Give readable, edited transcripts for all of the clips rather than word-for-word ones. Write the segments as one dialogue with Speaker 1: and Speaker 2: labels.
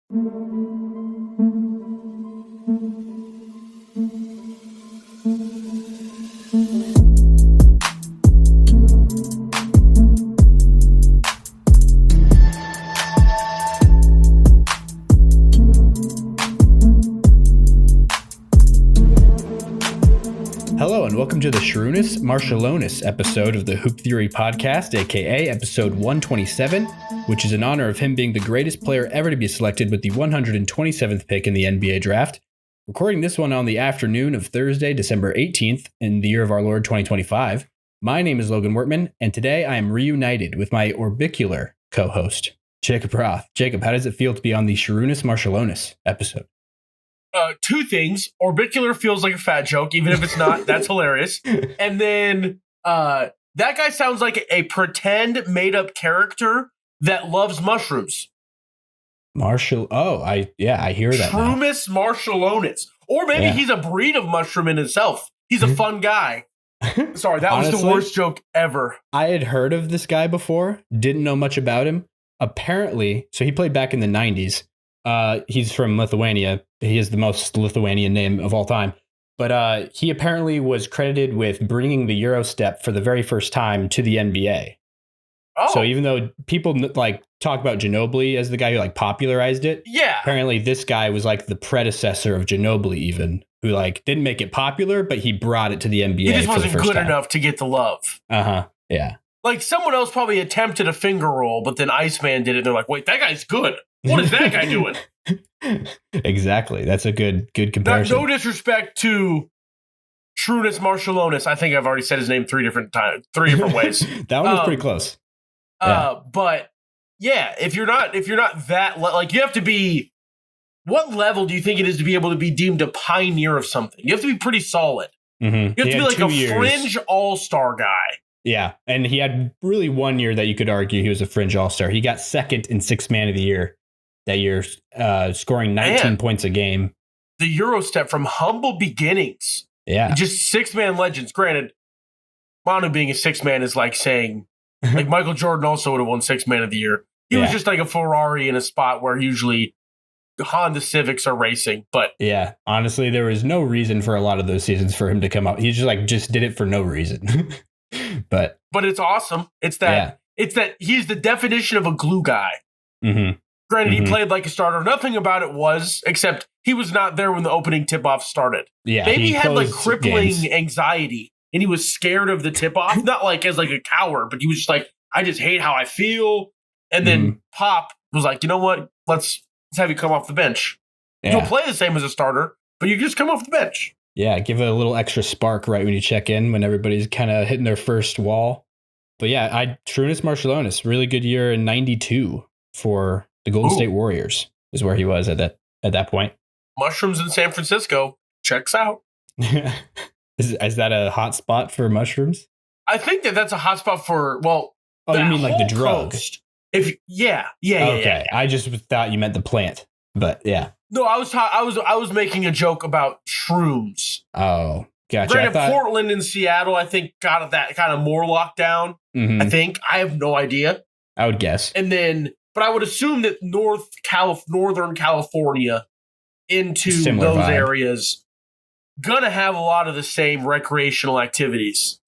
Speaker 1: Hello and welcome to the Šarunas Marčiūlionis episode of the Hoop Theory podcast, aka episode 127, which is in honor of him being the greatest player ever to be selected with the 127th pick in the NBA draft. Recording this one on the afternoon of Thursday, December 18th, in the year of our Lord 2025. My name is Logan Wortman, and today I am reunited with my orbicular co-host, Jacob Roth. Jacob, how does it feel to be on the Šarunas Marčiūlionis episode?
Speaker 2: Two things. Orbicular feels like a fat joke, even if it's not. That's hilarious. And then that guy sounds like a pretend made-up character that loves mushrooms.
Speaker 1: I hear that.
Speaker 2: Šarunas Marčiūlionis. Or maybe he's a breed of mushroom in himself. He's a fun guy. Sorry, that was the worst joke ever.
Speaker 1: I had heard of this guy before, didn't know much about him. Apparently, so he played back in the 90s. He's from Lithuania. He is the most Lithuanian name of all time. But he apparently was credited with bringing the Eurostep for the very first time to the NBA.
Speaker 2: Oh.
Speaker 1: So even though people like talk about Ginobili as the guy who like popularized it, apparently this guy was like the predecessor of Ginobili, even who like didn't make it popular, but he brought it to the NBA.
Speaker 2: He just
Speaker 1: for the
Speaker 2: wasn't
Speaker 1: first
Speaker 2: good
Speaker 1: time.
Speaker 2: enough to get the love.
Speaker 1: Yeah.
Speaker 2: Like someone else probably attempted a finger roll, but then Iceman did it. And they're like, wait, that guy's good. What is that guy doing?
Speaker 1: Exactly. That's a good comparison.
Speaker 2: No disrespect to Šarunas Marčiūlionis. I think I've already said his name three different ways.
Speaker 1: That one was pretty close.
Speaker 2: But yeah, if you're not that like you have to be. What level do you think it is to be able to be deemed a pioneer of something? You have to be pretty solid.
Speaker 1: Mm-hmm.
Speaker 2: You have to be like a fringe all-star guy.
Speaker 1: Yeah, and he had really 1 year that you could argue he was a fringe all-star. He got second in Sixth Man of the Year that year, scoring 19 points a game.
Speaker 2: The Eurostep from humble beginnings.
Speaker 1: Yeah.
Speaker 2: Just six-man legends. Granted, Manu being a six-man is like saying, like Michael Jordan also would have won Sixth Man of the Year. He was just like a Ferrari in a spot wwhere usually Honda Civics are racing. But
Speaker 1: yeah, honestly, there was no reason for a lot of those seasons for him to come up. He just did it for no reason. But
Speaker 2: it's awesome. It's that he's the definition of a glue guy.
Speaker 1: Mm-hmm.
Speaker 2: Granted, he played like a starter. Nothing about it was, except he was not there when the opening tip-off started.
Speaker 1: Yeah,
Speaker 2: maybe he had like crippling anxiety and he was scared of the tip-off. Not like as like a coward, but he was just like, I just hate how I feel. And then Pop was like, you know what? Let's have you come off the bench.
Speaker 1: Yeah.
Speaker 2: You'll play the same as a starter, but you just come off the bench.
Speaker 1: Yeah, give it a little extra spark right when you check in, when everybody's kind of hitting their first wall. But yeah, Šarunas Marčiūlionis, really good year in 92 for the Golden State Warriors is where he was at that point.
Speaker 2: Mushrooms in San Francisco. Checks out.
Speaker 1: Is that a hot spot for mushrooms?
Speaker 2: I think that's a hot spot for,
Speaker 1: you mean like the drug?
Speaker 2: Coast.
Speaker 1: Okay.
Speaker 2: Yeah.
Speaker 1: I just thought you meant the plant, but yeah.
Speaker 2: No, I was making a joke about shrooms.
Speaker 1: Oh, gotcha.
Speaker 2: Granted, Portland and Seattle, I think, got that kind of more locked down.
Speaker 1: Mm-hmm.
Speaker 2: I think. I have no idea.
Speaker 1: I would guess.
Speaker 2: And then, but I would assume that Northern California into
Speaker 1: Similar
Speaker 2: those
Speaker 1: vibe.
Speaker 2: areas gonna have a lot of the same recreational activities.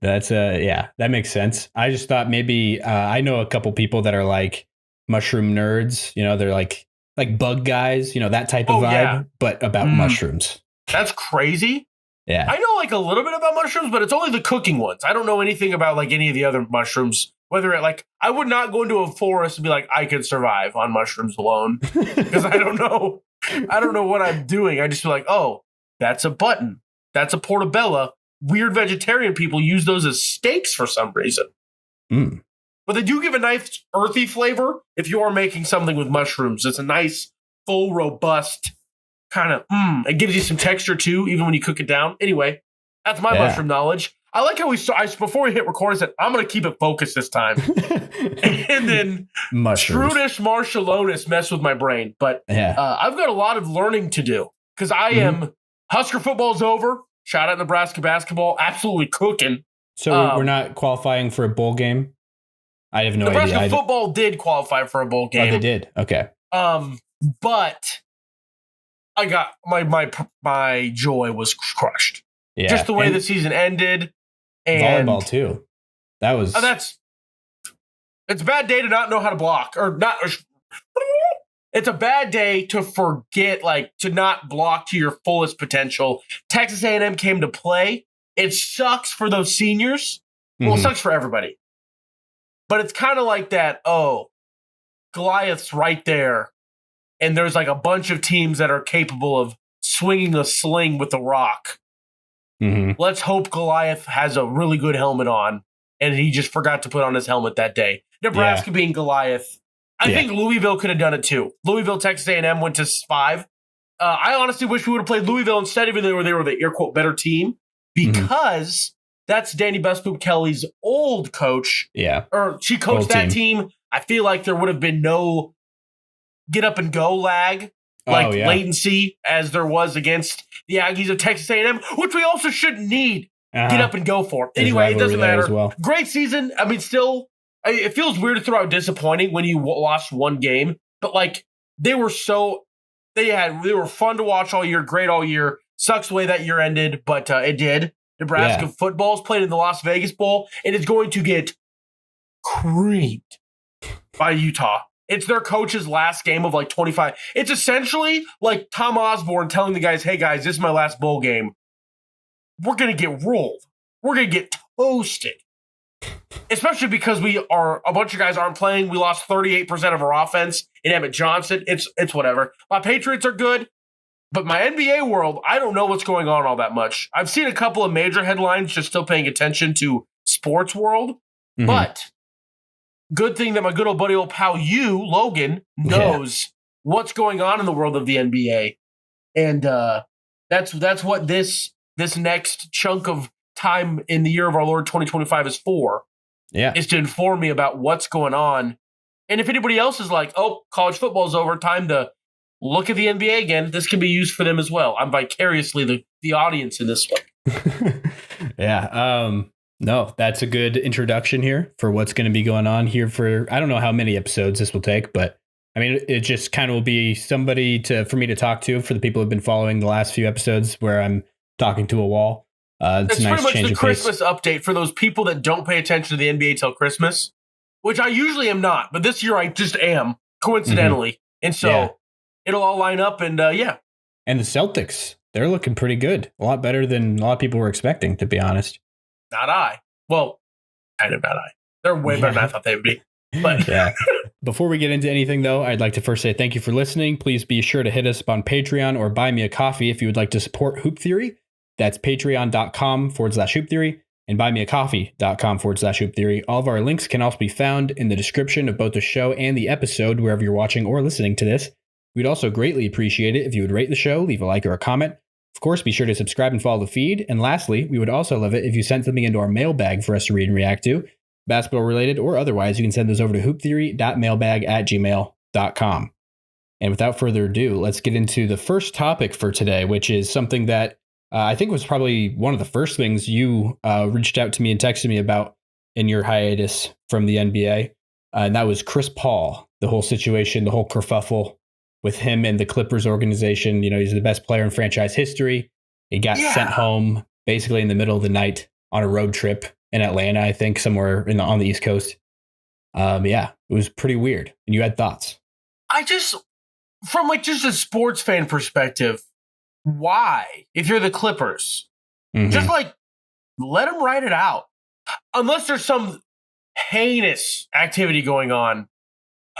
Speaker 1: That's that makes sense. I just thought maybe I know a couple people that are like mushroom nerds. You know, they're like bug guys. You know, that type of vibe, but about mushrooms.
Speaker 2: That's crazy.
Speaker 1: Yeah,
Speaker 2: I know like a little bit about mushrooms, but it's only the cooking ones. I don't know anything about like any of the other mushrooms. Whether it like, I would not go into a forest and be like, I could survive on mushrooms alone because I don't know what I'm doing. I just feel like, oh, that's a button. That's a portobello. Weird vegetarian people use those as steaks for some reason.
Speaker 1: Mm.
Speaker 2: But they do give a nice earthy flavor if you are making something with mushrooms. It's a nice, full, robust kind of, it gives you some texture too, even when you cook it down. Anyway, that's my mushroom knowledge. I like how before we hit record, I said, I'm going to keep it focused this time. And then Šarunas Marčiūlionis messed with my brain. But I've got a lot of learning to do because I am, Husker football's over. Shout out Nebraska basketball. Absolutely cooking.
Speaker 1: So we're not qualifying for a bowl game? I have no idea.
Speaker 2: Nebraska football did qualify for a bowl game.
Speaker 1: Oh, they did? Okay.
Speaker 2: But I got my joy was crushed.
Speaker 1: Yeah.
Speaker 2: Just the way the season ended. And
Speaker 1: volleyball too. That was
Speaker 2: it's a bad day to not know how to block it's a bad day to forget, to not block to your fullest potential. Texas A&M came to play. It sucks for those seniors. Well, it sucks for everybody. But it's kind of like that, Goliath's right there. And there's a bunch of teams that are capable of swinging a sling with a rock.
Speaker 1: Mm-hmm.
Speaker 2: Let's hope Goliath has a really good helmet on, and he just forgot to put on his helmet that day. Nebraska being Goliath. I think Louisville could have done it too. Louisville, Texas A&M went to 5. I honestly wish we would have played Louisville instead, even though they were the air quote better team, because that's Danny Bestpoop Kelly's old coach.
Speaker 1: Yeah.
Speaker 2: Or she coached that team. I feel like there would have been no get up and go lag, latency as there was against the Aggies of Texas A&M, which we also shouldn't need get up and go for. Anyway, it doesn't matter. Well. Great season. I mean, still, it feels weird to throw out disappointing when you lost one game, but they were they were fun to watch all year, great all year. Sucks the way that year ended, but it did. Nebraska football's played in the Las Vegas Bowl, and it's going to get creamed by Utah. It's their coach's last game of 25. It's essentially like Tom Osborne telling the guys, hey guys, this is my last bowl game. We're going to get rolled. We're going to get toasted. Especially because a bunch of guys aren't playing. We lost 38% of our offense in Emmett Johnson. It's whatever. My Patriots are good, but my NBA world, I don't know what's going on all that much. I've seen a couple of major headlines, just still paying attention to sports world, but good thing that my good old buddy, old pal, Logan, knows what's going on in the world of the NBA. And that's what this next chunk of time in the year of our Lord 2025 is for. Yeah. Is to inform me about what's going on. And if anybody else is like, oh, college football's over, time to look at the NBA again, this can be used for them as well. I'm vicariously the audience in this one.
Speaker 1: No, that's a good introduction here for what's going to be going on here for, I don't know how many episodes this will take, but I mean, it just kind of will be somebody for me to talk to for the people who've been following the last few episodes where I'm talking to a wall. It's
Speaker 2: nice pretty much the Christmas update for those people that don't pay attention to the NBA till Christmas, which I usually am not, but this year I just am, coincidentally. And so it'll all line up and
Speaker 1: And the Celtics, they're looking pretty good. A lot better than a lot of people were expecting, to be honest.
Speaker 2: Not I. Well, kind of not I. They're way better than I thought they would be. But
Speaker 1: Before we get into anything, though, I'd like to first say thank you for listening. Please be sure to hit us up on Patreon or buy me a coffee if you would like to support Hoop Theory. That's patreon.com/Hoop Theory and buymeacoffee.com/Hoop Theory. All of our links can also be found in the description of both the show and the episode, wherever you're watching or listening to this. We'd also greatly appreciate it if you would rate the show, leave a like or a comment. Of course, be sure to subscribe and follow the feed. And lastly, we would also love it if you sent something into our mailbag for us to read and react to, basketball related or otherwise. You can send those over to hooptheory.mailbag@gmail.com. And without further ado, let's get into the first topic for today, which is something that I think was probably one of the first things you reached out to me and texted me about in your hiatus from the NBA. And that was Chris Paul, the whole situation, the whole kerfuffle with him and the Clippers organization. You know, he's the best player in franchise history. He got sent home basically in the middle of the night on a road trip in Atlanta, I think, somewhere on the East Coast. It was pretty weird. And you had thoughts.
Speaker 2: From just a sports fan perspective, why, if you're the Clippers, just let him write it out. Unless there's some heinous activity going on,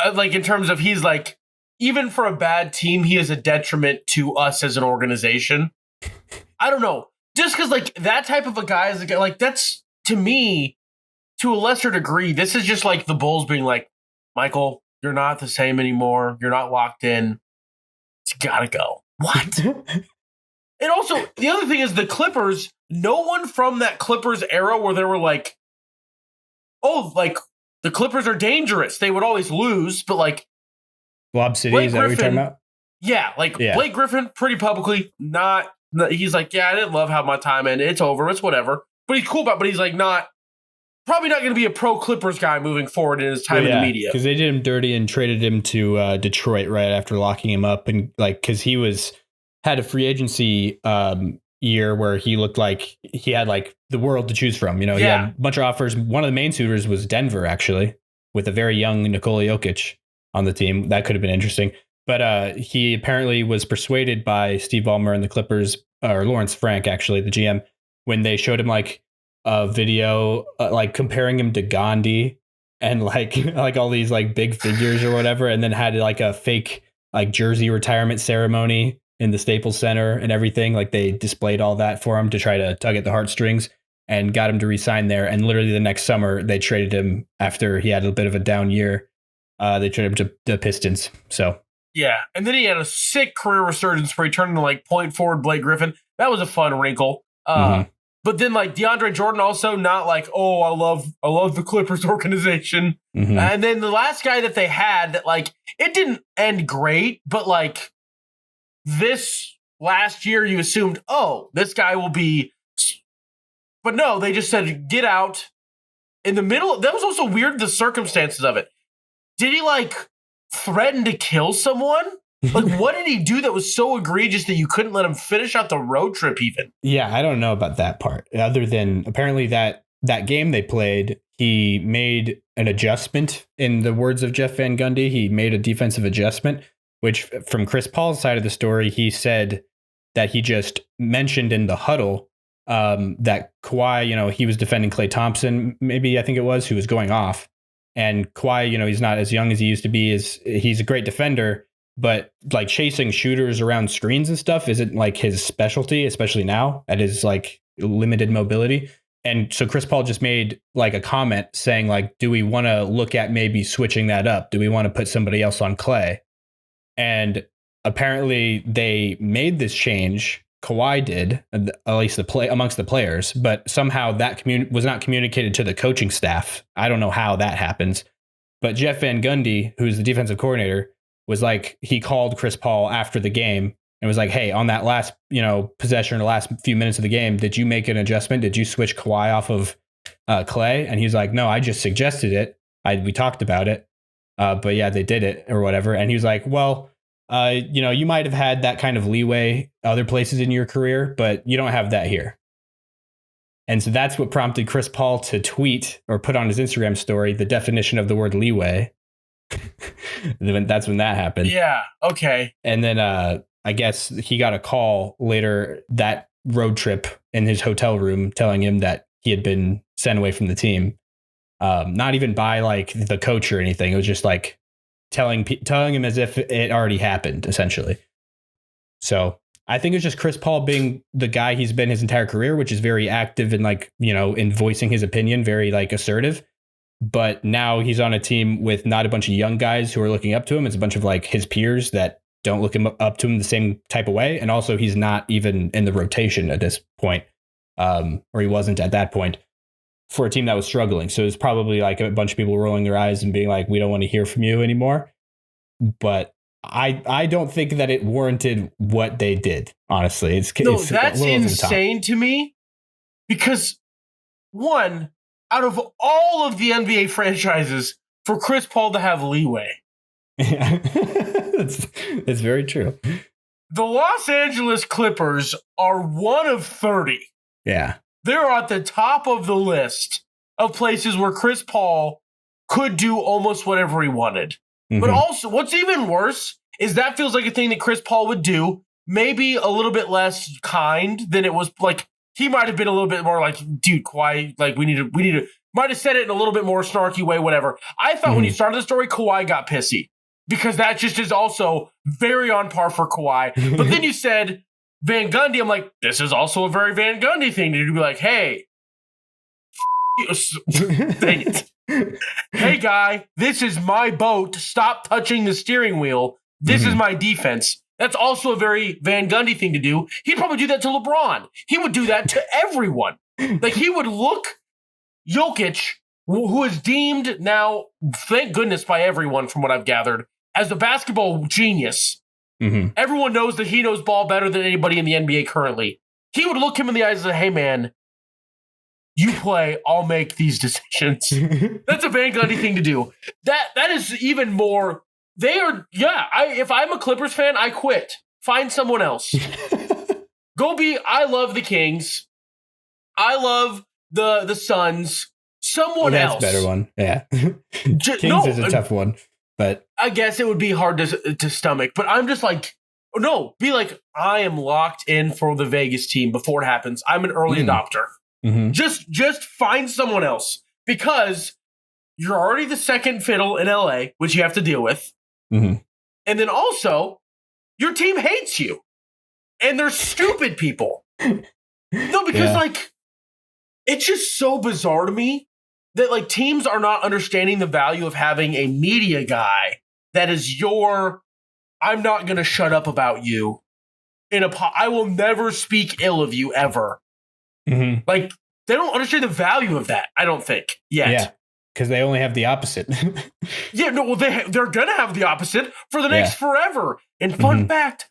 Speaker 2: in terms of he's even for a bad team, he is a detriment to us as an organization. I don't know. Just because that type of a guy is a guy, that's, to me, to a lesser degree, this is just the Bulls being Michael, you're not the same anymore. You're not locked in. It's gotta go. What? And also, the other thing is the Clippers, no one from that Clippers era where they were the Clippers are dangerous. They would always lose, but
Speaker 1: Lob City, is that what you're talking about?
Speaker 2: Yeah, Blake Griffin, pretty publicly, he's I didn't love how my time ended. It's over. It's whatever. But he's cool about it, but he's not probably not going to be a pro Clippers guy moving forward in his time in the media.
Speaker 1: Because they did him dirty and traded him to Detroit right after locking him up, and like because he had a free agency year where he looked like he had like the world to choose from. He had a bunch of offers. One of the main suitors was Denver, actually, with a very young Nikola Jokic on the team. That could have been interesting. But he apparently was persuaded by Steve Ballmer and the Clippers, or Lawrence Frank, actually, the GM, when they showed him like a video, like comparing him to Gandhi and like all these like big figures or whatever, and then had like a fake like jersey retirement ceremony in the Staples Center and everything. Like they displayed all that for him to try to tug at the heartstrings and got him to resign there. And literally the next summer they traded him after he had a bit of a down year. They traded him to the Pistons. So.
Speaker 2: Yeah, and then he had a sick career resurgence where he turned into like point forward Blake Griffin. That was a fun wrinkle. But then like DeAndre Jordan also not like, oh, I love the Clippers organization. And then the last guy that they had that like it didn't end great, but like this last year you assumed, oh, this guy will be. But no, they just said get out in the middle. That was also weird, the circumstances of it. Did he like threaten to kill someone? Like, what did he do that was so egregious that you couldn't let him finish out the road trip even?
Speaker 1: Yeah, I don't know about that part. Other than apparently that game they played, he made an adjustment. In the words of Jeff Van Gundy, he made a defensive adjustment, which from Chris Paul's side of the story, he said that he just mentioned in the huddle that Kawhi, he was defending Klay Thompson, maybe I think it was, who was going off. And Kawhi, he's not as young as he used to be. He's a great defender, but like chasing shooters around screens and stuff isn't like his specialty, especially now at his like limited mobility. And so Chris Paul just made like a comment saying like, do we want to look at maybe switching that up? Do we want to put somebody else on Klay? And apparently they made this change. Kawhi did, at least amongst the players, but somehow that was not communicated to the coaching staff. I don't know how that happens, but Jeff Van Gundy, who's the defensive coordinator, was like, he called Chris Paul after the game and was like, hey, on that last, possession or the last few minutes of the game, did you make an adjustment? Did you switch Kawhi off of Klay? And he's like, no, I just suggested it. We talked about it. But yeah, they did it or whatever. And he was like, well, you might have had that kind of leeway other places in your career, but you don't have that here. And so that's what prompted Chris Paul to tweet or put on his Instagram story the definition of the word leeway. That's when that happened.
Speaker 2: Yeah. Okay.
Speaker 1: And then I guess he got a call later that road trip in his hotel room telling him that he had been sent away from the team. Not even by like the coach or anything. It was just like telling him as if it already happened, essentially. So I think it's just Chris Paul being the guy he's been his entire career, which is very active and like, in voicing his opinion, very like assertive. But now he's on a team with not a bunch of young guys who are looking up to him. It's a bunch of like his peers that don't look up to him the same type of way. And also he's not even in the rotation at this point, or he wasn't at that point, for a team that was struggling. So it's probably like a bunch of people rolling their eyes and being like, we don't want to hear from you anymore. But I don't think that it warranted what they did, honestly.
Speaker 2: That's insane to me, because one, out of all of the NBA franchises, for Chris Paul to have leeway.
Speaker 1: Yeah, that's very true.
Speaker 2: The Los Angeles Clippers are one of 30.
Speaker 1: Yeah.
Speaker 2: They're at the top of the list of places where Chris Paul could do almost whatever he wanted. Mm-hmm. But also, what's even worse is that feels like a thing that Chris Paul would do, maybe a little bit less kind than it was. Like, he might have been a little bit more like, dude, Kawhi, like, we need to, might have said it in a little bit more snarky way, whatever. I thought when you started the story, Kawhi got pissy, because that just is also very on par for Kawhi. But then you said Van Gundy, I'm like, this is also a very Van Gundy thing to be like, hey, dang it. Hey, guy, this is my boat. Stop touching the steering wheel. This is my defense. That's also a very Van Gundy thing to do. He'd probably do that to LeBron. He would do that to everyone. Like, he would look Jokic, who is deemed now, thank goodness, by everyone from what I've gathered, as the basketball genius. Everyone knows that he knows ball better than anybody in the NBA currently. He would look him in the eyes and say, hey, man, you play, I'll make these decisions. That's a Van Gundy thing to do. That is even more. If I'm a Clippers fan, I quit. Find someone else. I love the Kings. I love the Suns. Someone else.
Speaker 1: That's a better one. Yeah. Kings is a tough one, but
Speaker 2: I guess it would be hard to stomach. But I'm just like, no, be like, I am locked in for the Vegas team before it happens. I'm an early adopter.
Speaker 1: Mm-hmm.
Speaker 2: Just find someone else, because you're already the second fiddle in LA, which you have to deal with.
Speaker 1: Mm-hmm.
Speaker 2: And then also, your team hates you. And they're stupid people. No, because like, it's just so bizarre to me that like teams are not understanding the value of having a media guy that is I'm not going to shut up about you. I will never speak ill of you ever.
Speaker 1: Mm-hmm.
Speaker 2: Like, they don't understand the value of that, I don't think, yet.
Speaker 1: Yeah, because they only have the opposite.
Speaker 2: Yeah, no, well, they're going to have the opposite for the next forever. And fun fact,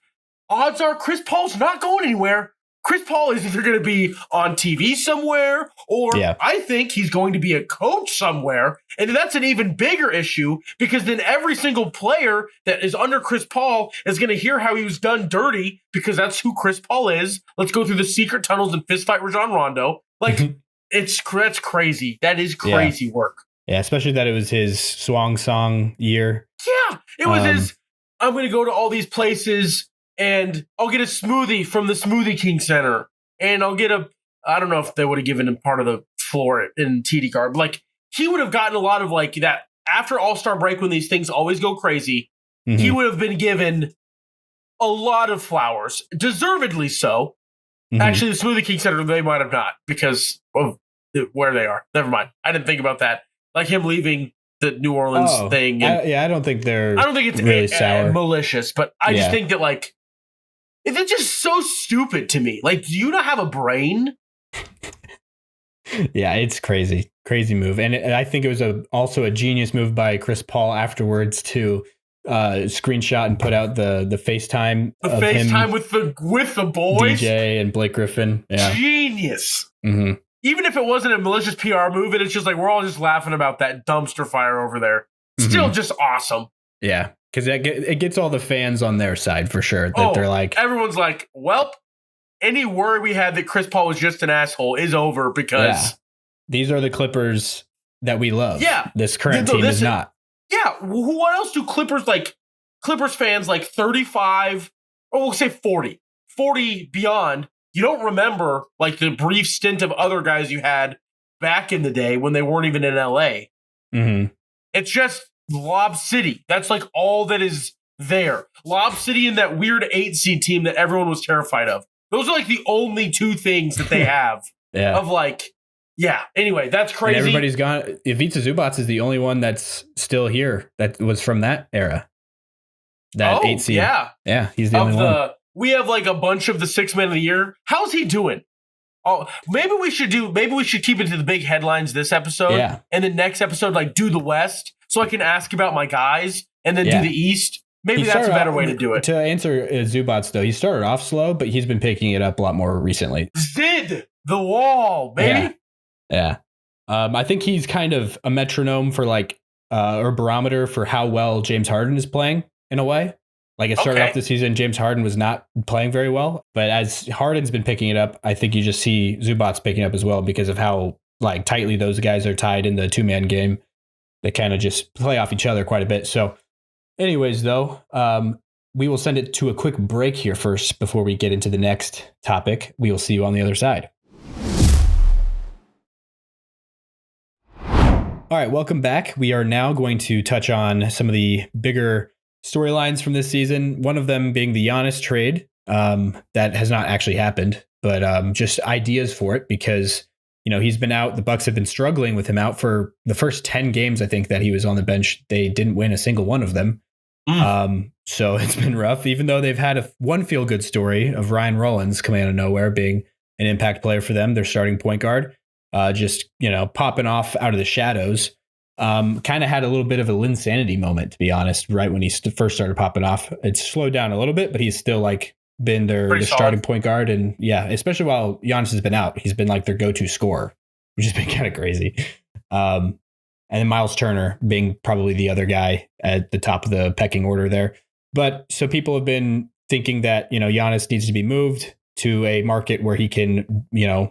Speaker 2: odds are Chris Paul's not going anywhere. Chris Paul is either going to be on TV somewhere, or I think he's going to be a coach somewhere. And that's an even bigger issue, because then every single player that is under Chris Paul is going to hear how he was done dirty, because that's who Chris Paul is. Let's go through the secret tunnels and fist fight Rajon Rondo. Like, that's crazy. That is crazy work.
Speaker 1: Yeah, especially that it was his swan song year.
Speaker 2: Yeah, it was his, I'm going to go to all these places and I'll get a smoothie from the Smoothie King Center. And I'll get I don't know if they would have given him part of the floor in TD Garden. Like, he would have gotten a lot of like that after All-Star break, when these things always go crazy. Mm-hmm. He would have been given a lot of flowers, deservedly so. Mm-hmm. Actually, the Smoothie King Center, they might have not, because of where they are. Never mind. I didn't think about that. Like him leaving the New Orleans thing. And
Speaker 1: I don't think it's
Speaker 2: really
Speaker 1: sour.
Speaker 2: Malicious, but I just think that like, it's just so stupid to me. Like, do you not have a brain?
Speaker 1: Yeah, it's crazy move, and I think it was also a genius move by Chris Paul afterwards to screenshot and put out the FaceTime.
Speaker 2: The FaceTime with the boys,
Speaker 1: DJ and Blake Griffin. Yeah.
Speaker 2: Genius.
Speaker 1: Mm-hmm.
Speaker 2: Even if it wasn't a malicious PR move, and it's just like we're all just laughing about that dumpster fire over there. Still just awesome.
Speaker 1: Yeah. Because it gets all the fans on their side for sure. That they're like,
Speaker 2: everyone's like, well, any worry we had that Chris Paul was just an asshole is over, because
Speaker 1: these are the Clippers that we love.
Speaker 2: Yeah,
Speaker 1: this current team is not.
Speaker 2: Yeah, what else do Clippers fans like 35, or we'll say 40 beyond? You don't remember like the brief stint of other guys you had back in the day when they weren't even in LA.
Speaker 1: Mm-hmm.
Speaker 2: It's just Lob City. That's like all that is there. Lob City and that weird 8 seed team that everyone was terrified of. Those are like the only two things that they have. Of like, anyway, that's crazy.
Speaker 1: And everybody's gone. Ivica Zubac is the only one that's still here that was from that era. That 8 seed. Yeah, he's the only one.
Speaker 2: We have like a bunch of the 6 men of the year. How's he doing? Oh, maybe we should keep it to the big headlines this episode.
Speaker 1: Yeah.
Speaker 2: And the next episode, like, do the West, so I can ask about my guys, and then do the East. Maybe that's a better way to do it.
Speaker 1: To answer Zubac, though, he started off slow, but he's been picking it up a lot more recently.
Speaker 2: Zid the wall, baby.
Speaker 1: Yeah. I think he's kind of a metronome for like, or barometer for how well James Harden is playing in a way. Like, it started off the season, James Harden was not playing very well, but as Harden's been picking it up, I think you just see Zubac picking up as well, because of how like tightly those guys are tied in the 2-man game. They kind of just play off each other quite a bit. So anyways, though, we will send it to a quick break here first before we get into the next topic. We will see you on the other side. All right, welcome back. We are now going to touch on some of the bigger storylines from this season. One of them being the Giannis trade. That has not actually happened, but just ideas for it, because he's been out. The Bucks have been struggling with him out for the first 10 games. I think that he was on the bench. They didn't win a single one of them. So it's been rough, even though they've had one feel good story of Ryan Rollins coming out of nowhere, being an impact player for them. Their starting point guard, just popping off out of the shadows. Kind of had a little bit of a Linsanity moment, to be honest, right when he first started popping off. It's slowed down a little bit, but he's still like been their starting point guard. And especially while Giannis has been out, he's been like their go-to scorer which has been kind of crazy. And then Miles Turner being probably the other guy at the top of the pecking order there. But so people have been thinking that, Giannis needs to be moved to a market where he can,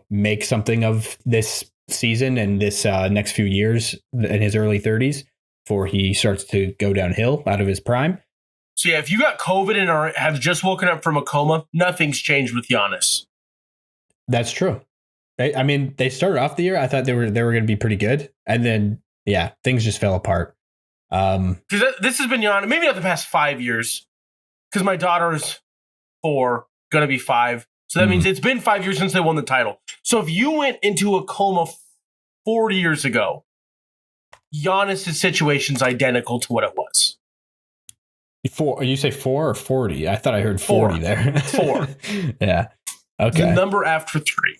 Speaker 1: make something of this season and this next few years in his early 30s before he starts to go downhill out of his prime.
Speaker 2: So yeah, if you got COVID and have just woken up from a coma, nothing's changed with Giannis.
Speaker 1: That's true. They started off the year. I thought they were going to be pretty good, and then things just fell apart.
Speaker 2: Because this has been Giannis, maybe not the past 5 years, because my daughter's 4, going to be 5. So that means it's been 5 years since they won the title. So if you went into a coma 4 years ago, Giannis' situation's identical to what it was.
Speaker 1: You say 4 or 40? I thought I heard 40 there.
Speaker 2: 4.
Speaker 1: Yeah. Okay.
Speaker 2: The number after 3.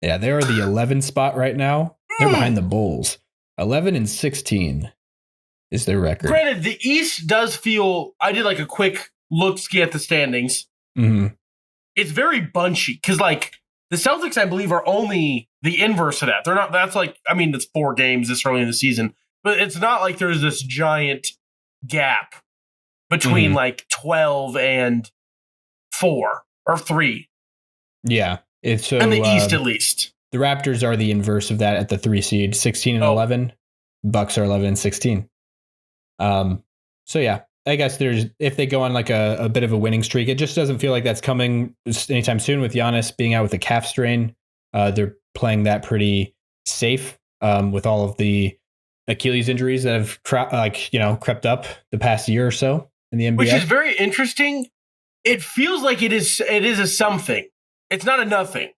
Speaker 1: Yeah, they are the 11 spot right now. They're behind the Bulls. 11-16 is their record.
Speaker 2: Granted, the East does feel. I did like a quick look-ski at the standings.
Speaker 1: Mm-hmm.
Speaker 2: It's very bunchy because, the Celtics, I believe, are only the inverse of that. They're not. That's it's 4 games this early in the season, but it's not like there's this giant gap between 12 and 4 or 3.
Speaker 1: Yeah, it's so
Speaker 2: in the East at least.
Speaker 1: The Raptors are the inverse of that at the 3 seed, 16-11. Bucks are 11-16. So yeah, I guess if they go on a bit of a winning streak, it just doesn't feel like that's coming anytime soon with Giannis being out with a calf strain. They're playing that pretty safe with all of the Achilles injuries that have crept up the past year or so in the NBA.
Speaker 2: Which is very interesting. It feels like it is a something. It's not a nothing.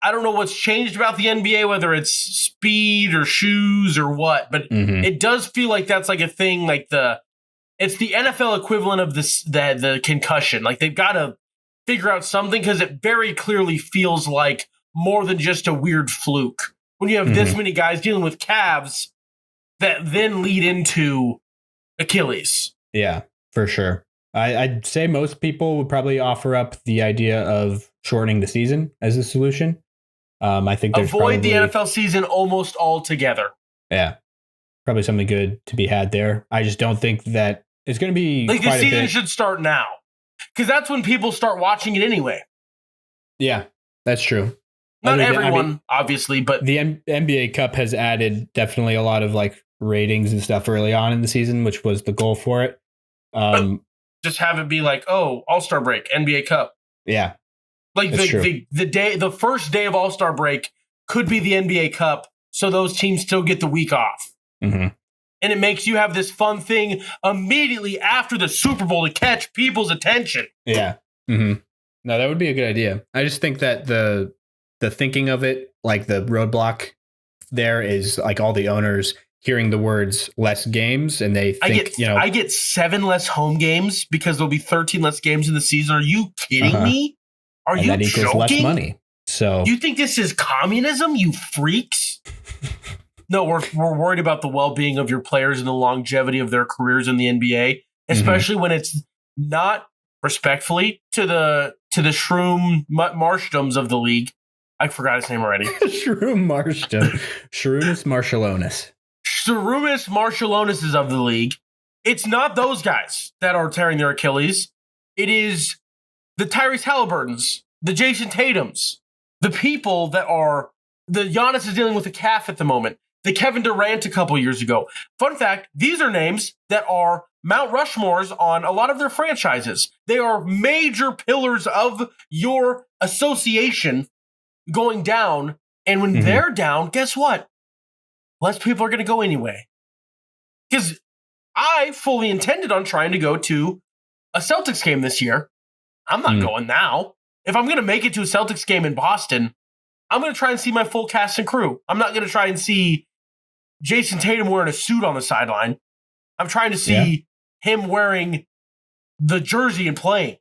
Speaker 2: I don't know what's changed about the NBA, whether it's speed or shoes or what, but it does feel like that's a thing. It's the NFL equivalent of the concussion. They've got to figure out something because it very clearly feels like more than just a weird fluke. When you have this many guys dealing with calves that then lead into Achilles.
Speaker 1: Yeah, for sure. I'd say most people would probably offer up the idea of shortening the season as a solution. I think there's
Speaker 2: avoid the NFL season almost altogether.
Speaker 1: Yeah, probably something good to be had there. I just don't think that it's going to be
Speaker 2: the season should start now because that's when people start watching it anyway.
Speaker 1: Yeah, that's true.
Speaker 2: Not everyone, obviously, but
Speaker 1: the NBA Cup has added definitely a lot of ratings and stuff early on in the season, which was the goal for it.
Speaker 2: Just have it be All-Star break, NBA Cup.
Speaker 1: Yeah.
Speaker 2: The first day of All-Star break could be the NBA Cup, so those teams still get the week off.
Speaker 1: Mm-hmm.
Speaker 2: And it makes you have this fun thing immediately after the Super Bowl to catch people's attention.
Speaker 1: Yeah. Mm-hmm. No, that would be a good idea. I just think that the thinking of it, the roadblock there is all the owners hearing the words less games and they think,
Speaker 2: I get 7 less home games because there'll be 13 less games in the season. Are you kidding me? Are you
Speaker 1: that equals
Speaker 2: joking?
Speaker 1: Less money. So
Speaker 2: you think this is communism, you freaks? No, we're worried about the well-being of your players and the longevity of their careers in the NBA, especially when it's not respectfully to the shroom marshdoms of the league. I forgot his name already.
Speaker 1: Shroom Marshton. Šarunas Marčiūlionis.
Speaker 2: Šarunas Marčiūlionis is of the league. It's not those guys that are tearing their Achilles. It is the Tyrese Halliburtons, the Jason Tatums, the people that are the Giannis is dealing with a calf at the moment. The Kevin Durant a couple years ago. Fun fact, these are names that are Mount Rushmores on a lot of their franchises. They are major pillars of your association going down. And when they're down, guess what? Less people are going to go anyway. Because I fully intended on trying to go to a Celtics game this year. I'm not going now. If I'm going to make it to a Celtics game in Boston, I'm going to try and see my full cast and crew. I'm not going to try and see Jason Tatum wearing a suit on the sideline. I'm trying to see him wearing the jersey and playing.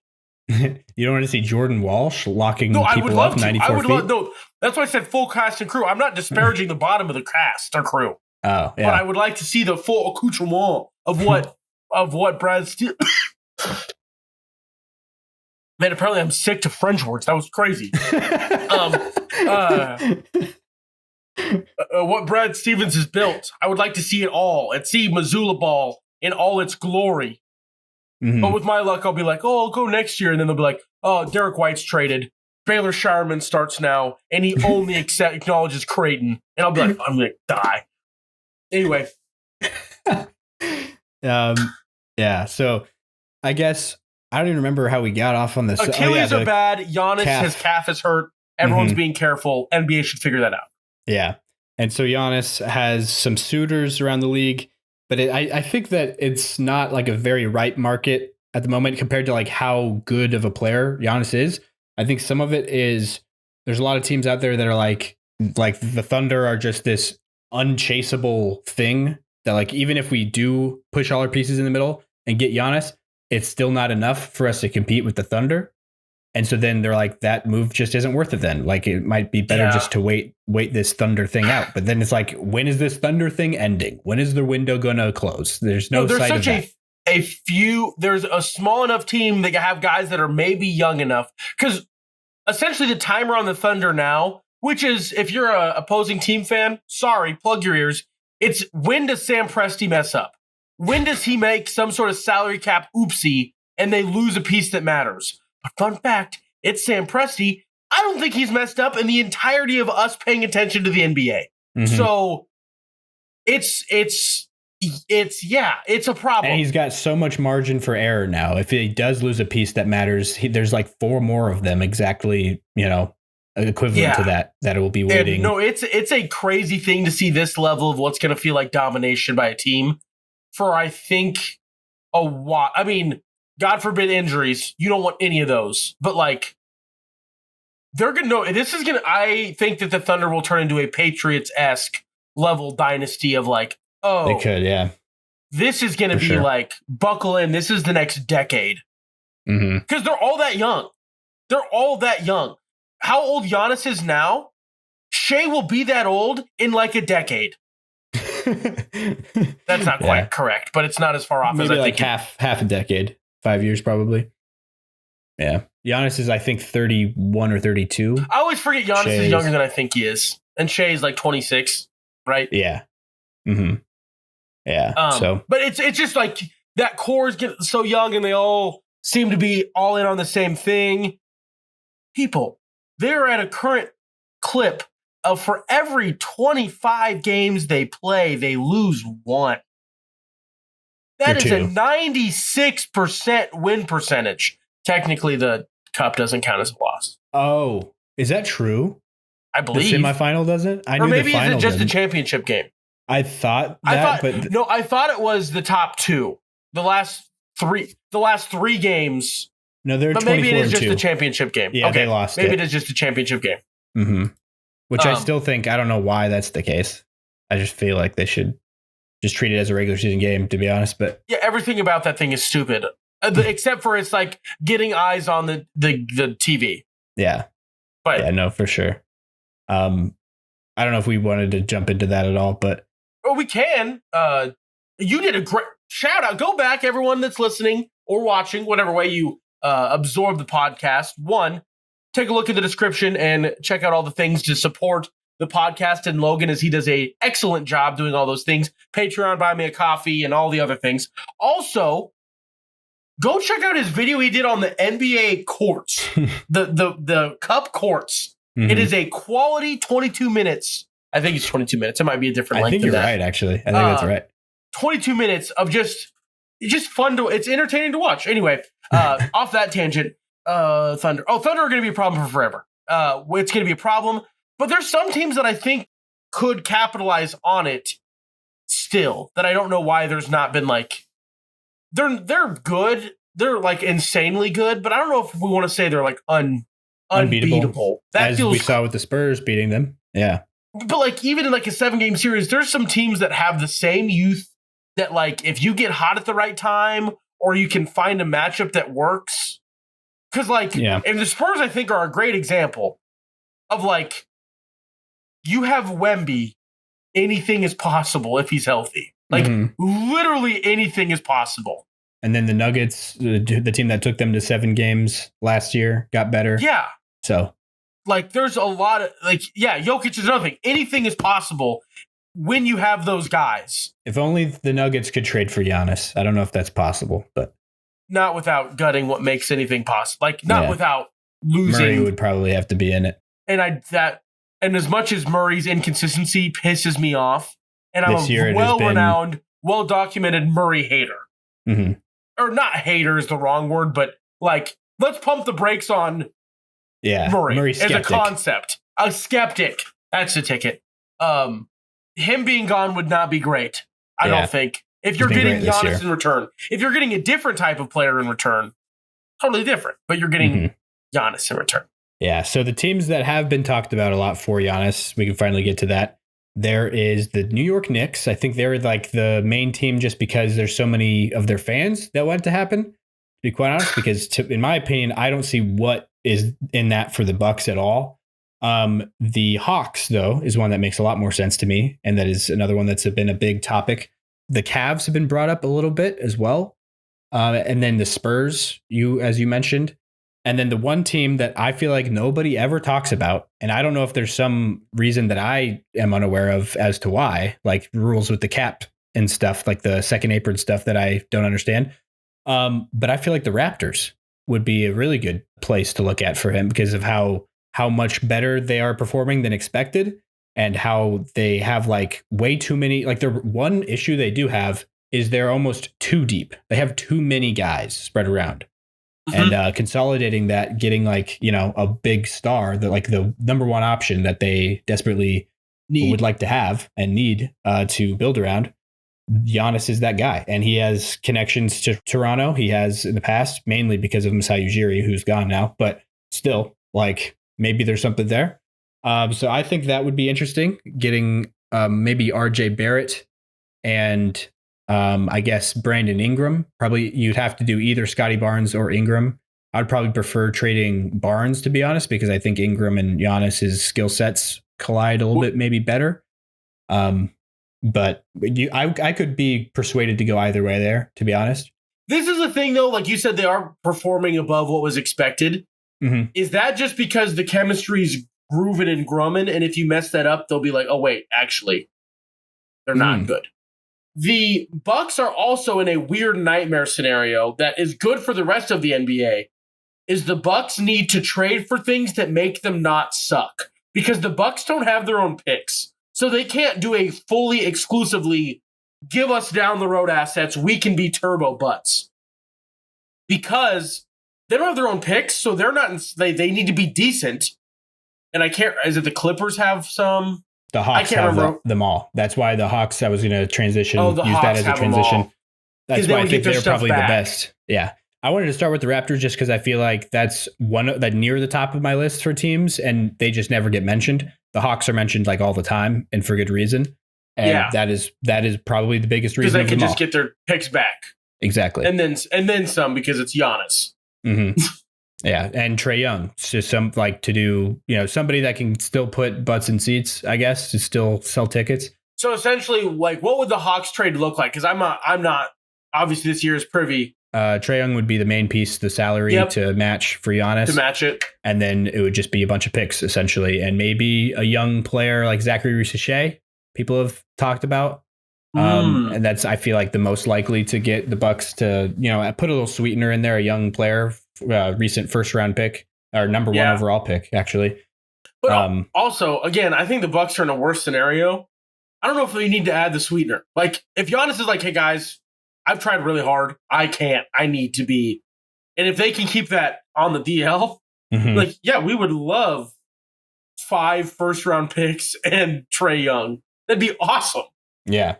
Speaker 1: You don't want to see Jordan Walsh locking people up 94 feet?
Speaker 2: No, that's why I said full cast and crew. I'm not disparaging the bottom of the cast or crew.
Speaker 1: Oh, yeah.
Speaker 2: But I would like to see the full accoutrement of what Brad Steele... Man, apparently I'm sick to French words. That was crazy. What Brad Stevens has built, I would like to see it all and see Missoula ball in all its glory.
Speaker 1: Mhm.
Speaker 2: But with my luck, I'll be like, oh, I'll go next year. And then they'll be like, oh, Derek White's traded. Baylor Shireman starts now, and he only acknowledges Creighton. And I'll be like, I'm going to die. Anyway.
Speaker 1: Yeah, so I guess I don't even remember how we got off on this.
Speaker 2: Achilles are bad. Giannis, his calf is hurt. Everyone's being careful. NBA should figure that out.
Speaker 1: Yeah. And so Giannis has some suitors around the league, but I think that it's not like a very ripe market at the moment compared to like how good of a player Giannis is. I think some of it is there's a lot of teams out there that are like the Thunder are just this unchaseable thing that like even if we do push all our pieces in the middle and get Giannis, it's still not enough for us to compete with the Thunder. And so then they're like, that move just isn't worth it then. Like it might be better just to wait this Thunder thing out. But then it's like, when is this Thunder thing ending? When is the window going to close? There's no
Speaker 2: there's
Speaker 1: sight
Speaker 2: such
Speaker 1: of that.
Speaker 2: There's a small enough team that have guys that are maybe young enough. Because essentially the timer on the Thunder now, which is, if you're an opposing team fan, sorry, plug your ears. It's when does Sam Presti mess up? When does he make some sort of salary cap oopsie and they lose a piece that matters? But fun fact, it's Sam Presti. I don't think he's messed up in the entirety of us paying attention to the NBA. Mm-hmm. So it's a problem.
Speaker 1: And he's got so much margin for error now. If he does lose a piece that matters, there's like 4 more of them exactly, equivalent to that it will be waiting.
Speaker 2: And no, it's a crazy thing to see this level of what's going to feel like domination by a team for, I think, a while. I mean, God forbid injuries. You don't want any of those. But like, they're going to know this is going to, I think that the Thunder will turn into a Patriots-esque level dynasty of like, oh,
Speaker 1: they could, yeah.
Speaker 2: This is going to be like, buckle in. This is the next decade. Because they're all that young. They're all that young. How old Giannis is now, Shea will be that old in like a decade. That's not quite correct, but it's not as far off
Speaker 1: maybe
Speaker 2: as I
Speaker 1: like
Speaker 2: think.
Speaker 1: half a decade, 5 years probably. Yeah. Giannis is, I think, 31 or 32.
Speaker 2: I always forget Giannis is younger than I think he is. And Shea is like 26, right?
Speaker 1: Yeah. Mm-hmm. Yeah.
Speaker 2: But it's just like that core is getting so young and they all seem to be all in on the same thing. People, they're at a current clip of for every 25 games they play, they lose 1. That is a 96% win percentage. Technically, the cup doesn't count as a loss.
Speaker 1: Oh, is that true?
Speaker 2: I believe.
Speaker 1: The semifinal doesn't?
Speaker 2: Or maybe is it just a championship game?
Speaker 1: I thought that,
Speaker 2: I thought it was the top 2. The last 3 games.
Speaker 1: No, they're 24
Speaker 2: but maybe it is just a championship game.
Speaker 1: Yeah, they lost
Speaker 2: Maybe it is just a championship game.
Speaker 1: Mm-hmm. Which I still think, I don't know why that's the case. I just feel like they should just treat it as a regular season game, to be honest. But
Speaker 2: yeah, everything about that thing is stupid. Except for it's like getting eyes on the TV.
Speaker 1: Yeah.
Speaker 2: But
Speaker 1: yeah, no, for sure. I don't know if we wanted to jump into that at all, but
Speaker 2: we can. You did a great shout out. Go back, everyone that's listening or watching, whatever way you absorb the podcast. 1, take a look at the description and check out all the things to support the podcast and Logan, as he does a excellent job doing all those things. Patreon, buy me a coffee, and all the other things. Also, go check out his video he did on the NBA courts, the cup courts. Mm-hmm. It is a quality 22 minutes. I think it's 22 minutes. It might be a different length.
Speaker 1: I think you're right, actually. I think that's right.
Speaker 2: 22 minutes of just fun to. It's entertaining to watch. Anyway, off that tangent, Thunder. Oh, Thunder are going to be a problem for forever. It's going to be a problem. But there's some teams that I think could capitalize on it still. That I don't know why there's not been like. They're good. They're like insanely good. But I don't know if we want to say they're like unbeatable.
Speaker 1: As we saw with the Spurs beating them. Yeah.
Speaker 2: But like even in like a 7-game series, there's some teams that have the same youth that like if you get hot at the right time or you can find a matchup that works. Because like and the Spurs, I think, are a great example of like you have Wemby, anything is possible if he's healthy. Like literally anything is possible.
Speaker 1: And then the Nuggets, the team that took them to 7 games last year, got better.
Speaker 2: Yeah.
Speaker 1: So,
Speaker 2: like, there's a lot of, like, yeah, Jokic is another thing. Anything is possible when you have those guys.
Speaker 1: if only the Nuggets could trade for Giannis. I don't know if that's possible, but
Speaker 2: Not without gutting what makes anything possible. Like, not without losing.
Speaker 1: Murray would probably have to be in it.
Speaker 2: And as much as Murray's inconsistency pisses me off, and I'm a well-renowned, well-documented Murray hater.
Speaker 1: Mm-hmm.
Speaker 2: Or not hater is the wrong word, but like, let's pump the brakes on Murray as a concept. A skeptic. That's the ticket. Him being gone would not be great, I don't think. If you're getting Giannis in return. If you're getting a different type of player in return, totally different. But you're getting Giannis in return.
Speaker 1: Yeah, so the teams that have been talked about a lot for Giannis, we can finally get to that. There is the New York Knicks. I think they're like the main team just because there's so many of their fans that want it to happen, to be quite honest, because in my opinion, I don't see what is in that for the Bucks at all. The Hawks, though, is one that makes a lot more sense to me, and that is another one that's been a big topic. The Cavs have been brought up a little bit as well. And then the Spurs, as you mentioned. And then the one team that I feel like nobody ever talks about, and I don't know if there's some reason that I am unaware of as to why, like rules with the cap and stuff, like the second apron stuff that I don't understand. But I feel like the Raptors would be a really good place to look at for him because of how much better they are performing than expected and how they have like way too many. Like, the one issue they do have is they're almost too deep. They have too many guys spread around. And consolidating that, getting like, a big star, that like the number one option that they desperately would like to have and need to build around. Giannis is that guy, and he has connections to Toronto. He has in the past, mainly because of Masai Ujiri, who's gone now, but still, like, maybe there's something there. So I think that would be interesting, getting maybe RJ Barrett and I guess Brandon Ingram. Probably you'd have to do either Scotty Barnes or Ingram. I'd probably prefer trading Barnes, to be honest, because I think Ingram and Giannis's skill sets collide a little bit, maybe better. But I could be persuaded to go either way there, to be honest.
Speaker 2: This is the thing, though. Like you said, they are performing above what was expected. Mm-hmm. Is that just because the chemistry's grooving and grumming, and if you mess that up, they'll be like, oh, wait, actually, they're not good. The Bucks are also in a weird nightmare scenario that is good for the rest of the NBA. Is the Bucks need to trade for things that make them not suck, because the Bucks don't have their own picks, so they can't do a fully exclusively give us down the road assets. We can be turbo butts because they don't have their own picks, so they're not. They need to be decent. And I can't. Is it the Clippers have some?
Speaker 1: The Hawks have them all. That's why the Hawks, I was going to transition, use that as a transition. That's why I think they're probably the best. Yeah. I wanted to start with the Raptors just because I feel like that's one that near the top of my list for teams, and they just never get mentioned. The Hawks are mentioned like all the time, and for good reason. And that is probably the biggest reason.
Speaker 2: Because they can just get their picks back.
Speaker 1: Exactly.
Speaker 2: And then some, because it's Giannis.
Speaker 1: Mm-hmm. Yeah, and Trae Young. It's just somebody that can still put butts in seats, I guess, to still sell tickets.
Speaker 2: So essentially, like, what would the Hawks trade look like? Because I'm not obviously this year is privy.
Speaker 1: Trae Young would be the main piece, the salary to match for Giannis.
Speaker 2: To match it. And
Speaker 1: then it would just be a bunch of picks, essentially. And maybe a young player like Zachary Risacher, people have talked about. And that's, I feel like, the most likely to get the Bucks to, put a little sweetener in there, a young player, recent first round pick, or number one overall pick, actually.
Speaker 2: But also, again, I think the Bucks are in a worse scenario. I don't know if they need to add the sweetener. Like, if Giannis is like, hey, guys, I've tried really hard. I can't. I need to be. And if they can keep that on the DL, we would love 5 first round picks and Trae Young. That'd be awesome.
Speaker 1: Yeah.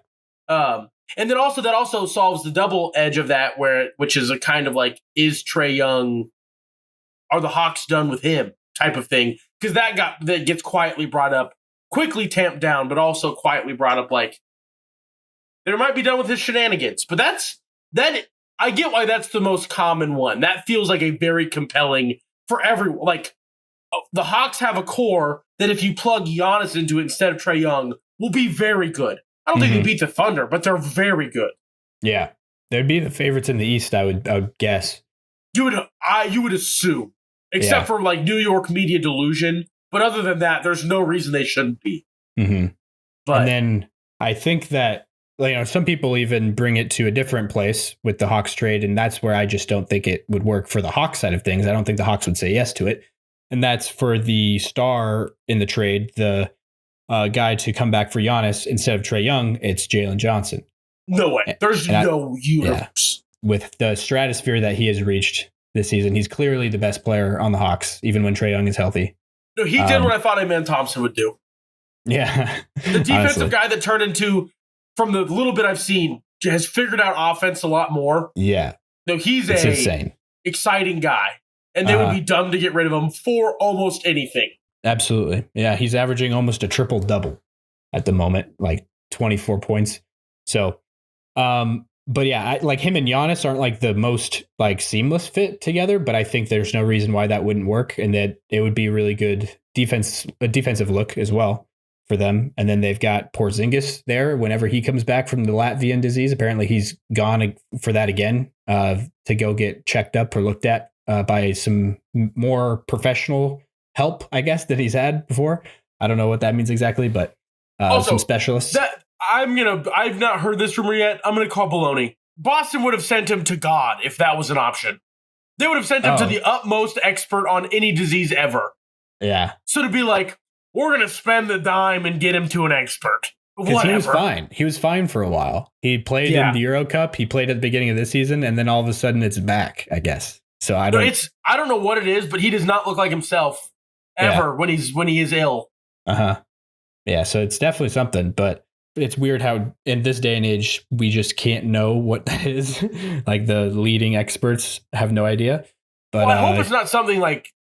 Speaker 2: And then also that also solves the double edge of that, which is a kind of like, is Trae Young, are the Hawks done with him type of thing? Because that gets quietly brought up, quickly tamped down, but also quietly brought up, like, they might be done with his shenanigans. But I get why that's the most common one. That feels like a very compelling for everyone. Like, the Hawks have a core that if you plug Giannis into it instead of Trae Young will be very good. I don't think they beat the Thunder, but they're very good.
Speaker 1: Yeah. They'd be the favorites in the East, I would guess.
Speaker 2: You would assume, except for like New York media delusion. But other than that, there's no reason they shouldn't be.
Speaker 1: Mm-hmm.
Speaker 2: But
Speaker 1: and then I think that some people even bring it to a different place with the Hawks trade, and that's where I just don't think it would work for the Hawks side of things. I don't think the Hawks would say yes to it, and that's for the star in the trade, the guy to come back for Giannis instead of Trae Young. It's Jalen Johnson.
Speaker 2: No way. There's no universe.
Speaker 1: Yeah. With the stratosphere that he has reached this season, he's clearly the best player on the Hawks, even when Trae Young is healthy.
Speaker 2: No, he did what I thought Amen Thompson would do.
Speaker 1: Yeah.
Speaker 2: The defensive guy that turned into, from the little bit I've seen, has figured out offense a lot more.
Speaker 1: Yeah.
Speaker 2: No, he's
Speaker 1: it's insane.
Speaker 2: Exciting guy. And they would be dumb to get rid of him for almost anything.
Speaker 1: Absolutely. Yeah, he's averaging almost a triple-double at the moment, like 24 points. So, but yeah, like him and Giannis aren't like the most like seamless fit together, but I think there's no reason why that wouldn't work, and that it would be really good defensive look as well for them. And then they've got Porzingis there whenever he comes back from the Latvian disease. Apparently he's gone for that again, to go get checked up or looked at by some more professional help, I guess, than he's had before. I don't know what that means exactly, but also, some specialists.
Speaker 2: I've not heard this rumor yet. I'm going to call baloney. Boston would have sent him to God if that was an option. They would have sent him to the utmost expert on any disease ever.
Speaker 1: Yeah.
Speaker 2: So to be like, we're going to spend the dime and get him to an expert.
Speaker 1: Because he was fine. He was fine for a while. He played in the Euro Cup. He played at the beginning of this season, and then all of a sudden it's back, I guess. So I don't know
Speaker 2: what it is, but he does not look like himself ever when he is ill.
Speaker 1: Yeah, so it's definitely something, but it's weird how in this day and age we just can't know what that is. Like the leading experts have no idea. But
Speaker 2: I hope it's not something like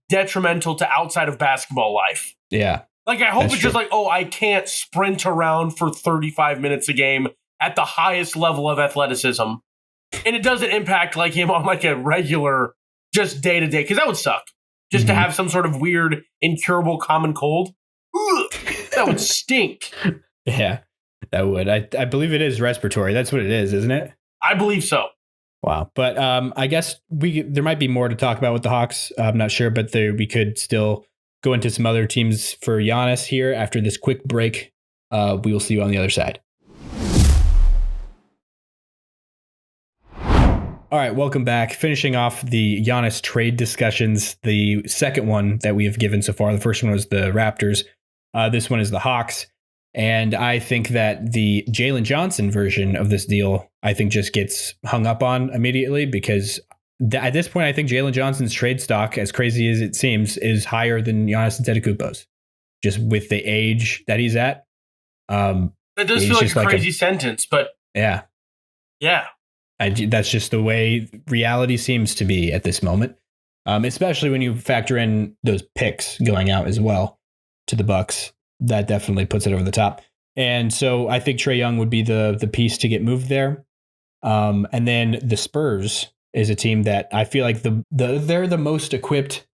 Speaker 2: detrimental to outside of basketball life.
Speaker 1: Yeah.
Speaker 2: Like I hope it's just like, I can't sprint around for 35 minutes a game at the highest level of athleticism. And it doesn't impact like him on like a regular just day to day, because that would suck. Just to have some sort of weird incurable common cold. Ugh, that would stink.
Speaker 1: Yeah, that would. I believe it is respiratory. That's what it is, isn't it?
Speaker 2: I believe so.
Speaker 1: Wow. But I guess there might be more to talk about with the Hawks. I'm not sure, but we could still go into some other teams for Giannis here after this quick break. We will see you on the other side. All right, welcome back. Finishing off the Giannis trade discussions, the second one that we have given so far. The first one was the Raptors. This one is the Hawks. And I think that the Jalen Johnson version of this deal, I think just gets hung up on immediately because at this point, I think Jalen Johnson's trade stock, as crazy as it seems, is higher than Giannis Antetokounmpo's, just with the age that he's at.
Speaker 2: That does feel like a crazy sentence, but
Speaker 1: yeah. That's just the way reality seems to be at this moment, especially when you factor in those picks going out as well to the Bucks. That definitely puts it over the top. And so I think Trae Young would be the piece to get moved there. And then the Spurs is a team that I feel like they're the most equipped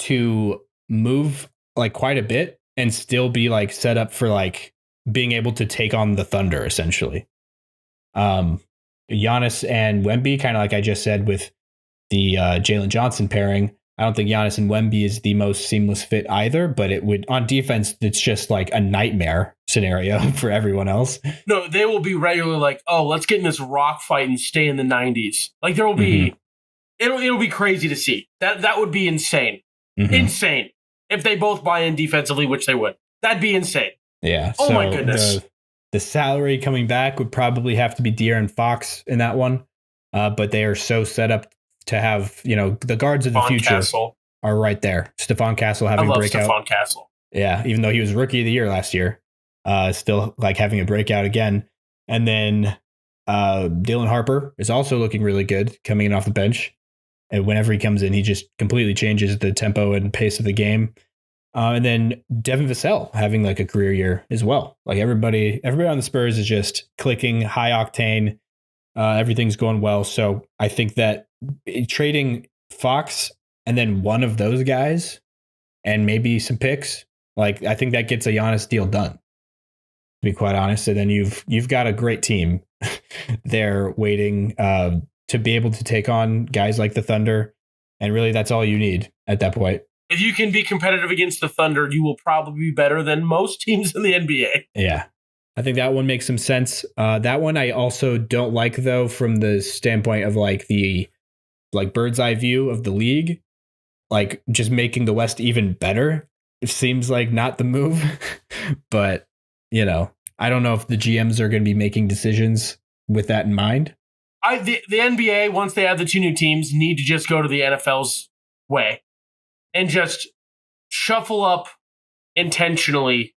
Speaker 1: to move like quite a bit and still be like set up for like being able to take on the Thunder essentially. Giannis and Wemby, kind of like I just said with the Jalen Johnson pairing. I don't think Giannis and Wemby is the most seamless fit either, but it would on defense. It's just like a nightmare scenario for everyone else.
Speaker 2: No, they will be regularly like, let's get in this rock fight and stay in the 90s. Like there will be, it'll be crazy to see. That would be insane, insane if they both buy in defensively, which they would. That'd be insane.
Speaker 1: Yeah.
Speaker 2: Oh my goodness.
Speaker 1: The salary coming back would probably have to be De'Aaron Fox in that one, but they are so set up to have, the guards of the future are right there. Stephon Castle having a breakout.
Speaker 2: Stephon Castle.
Speaker 1: Yeah, even though he was rookie of the year last year, still like having a breakout again. And then Dylan Harper is also looking really good coming in off the bench. And whenever he comes in, he just completely changes the tempo and pace of the game. And then Devin Vassell having like a career year as well. Like everybody on the Spurs is just clicking, high octane. Everything's going well. So I think that trading Fox and then one of those guys and maybe some picks, like I think that gets a Giannis deal done, to be quite honest. And then you've got a great team they're waiting to be able to take on guys like the Thunder. And really, that's all you need at that point.
Speaker 2: If you can be competitive against the Thunder, you will probably be better than most teams in the NBA.
Speaker 1: Yeah. I think that one makes some sense. That one I also don't like, though, from the standpoint of the bird's eye view of the league, like just making the West even better. It seems like not the move, but I don't know if the GMs are going to be making decisions with that in mind.
Speaker 2: The NBA, once they add the 2 new teams, need to just go to the NFL's way and just shuffle up intentionally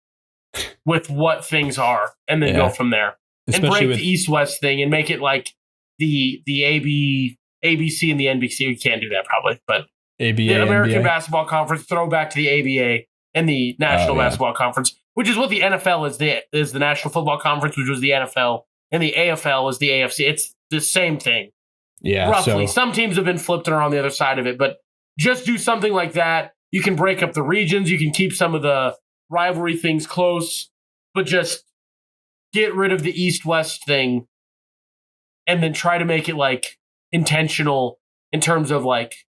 Speaker 2: with what things are, and then go from there. Especially and break the East-West thing and make it like the ABC and the NBC. We can't do that probably, but
Speaker 1: ABA,
Speaker 2: the American
Speaker 1: NBA.
Speaker 2: Basketball Conference, throw back to the ABA and the National Basketball Conference, which is what the NFL is the National Football Conference, which was the NFL, and the AFL is the AFC. It's the same thing.
Speaker 1: Yeah.
Speaker 2: Roughly. Some teams have been flipped and are on the other side of it, but just do something like that. You can break up the regions. You can keep some of the rivalry things close, but just get rid of the East-West thing and then try to make it like intentional in terms of like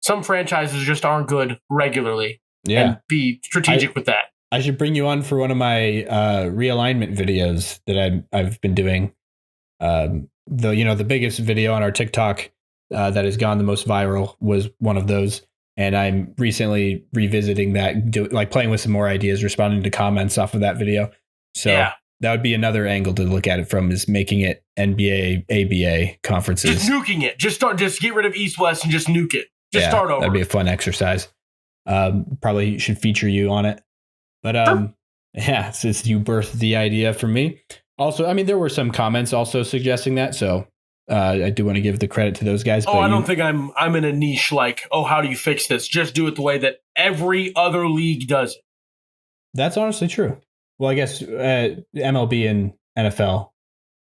Speaker 2: some franchises just aren't good regularly.
Speaker 1: Yeah.
Speaker 2: And be strategic with that.
Speaker 1: I should bring you on for one of my realignment videos that I've been doing. The biggest video on our TikTok that has gone the most viral was one of those. And I'm recently revisiting that, playing with some more ideas, responding to comments off of that video. So that would be another angle to look at it from, is making it NBA, ABA conferences.
Speaker 2: Just nuking it. Just get rid of East-West and just nuke it. Just start over.
Speaker 1: That'd be a fun exercise. Probably should feature you on it. But since you birthed the idea from me. Also, I mean, there were some comments also suggesting that. So I do want to give the credit to those guys.
Speaker 2: I don't think I'm in a niche like, how do you fix this? Just do it the way that every other league does it.
Speaker 1: That's honestly true. Well, I guess MLB and NFL,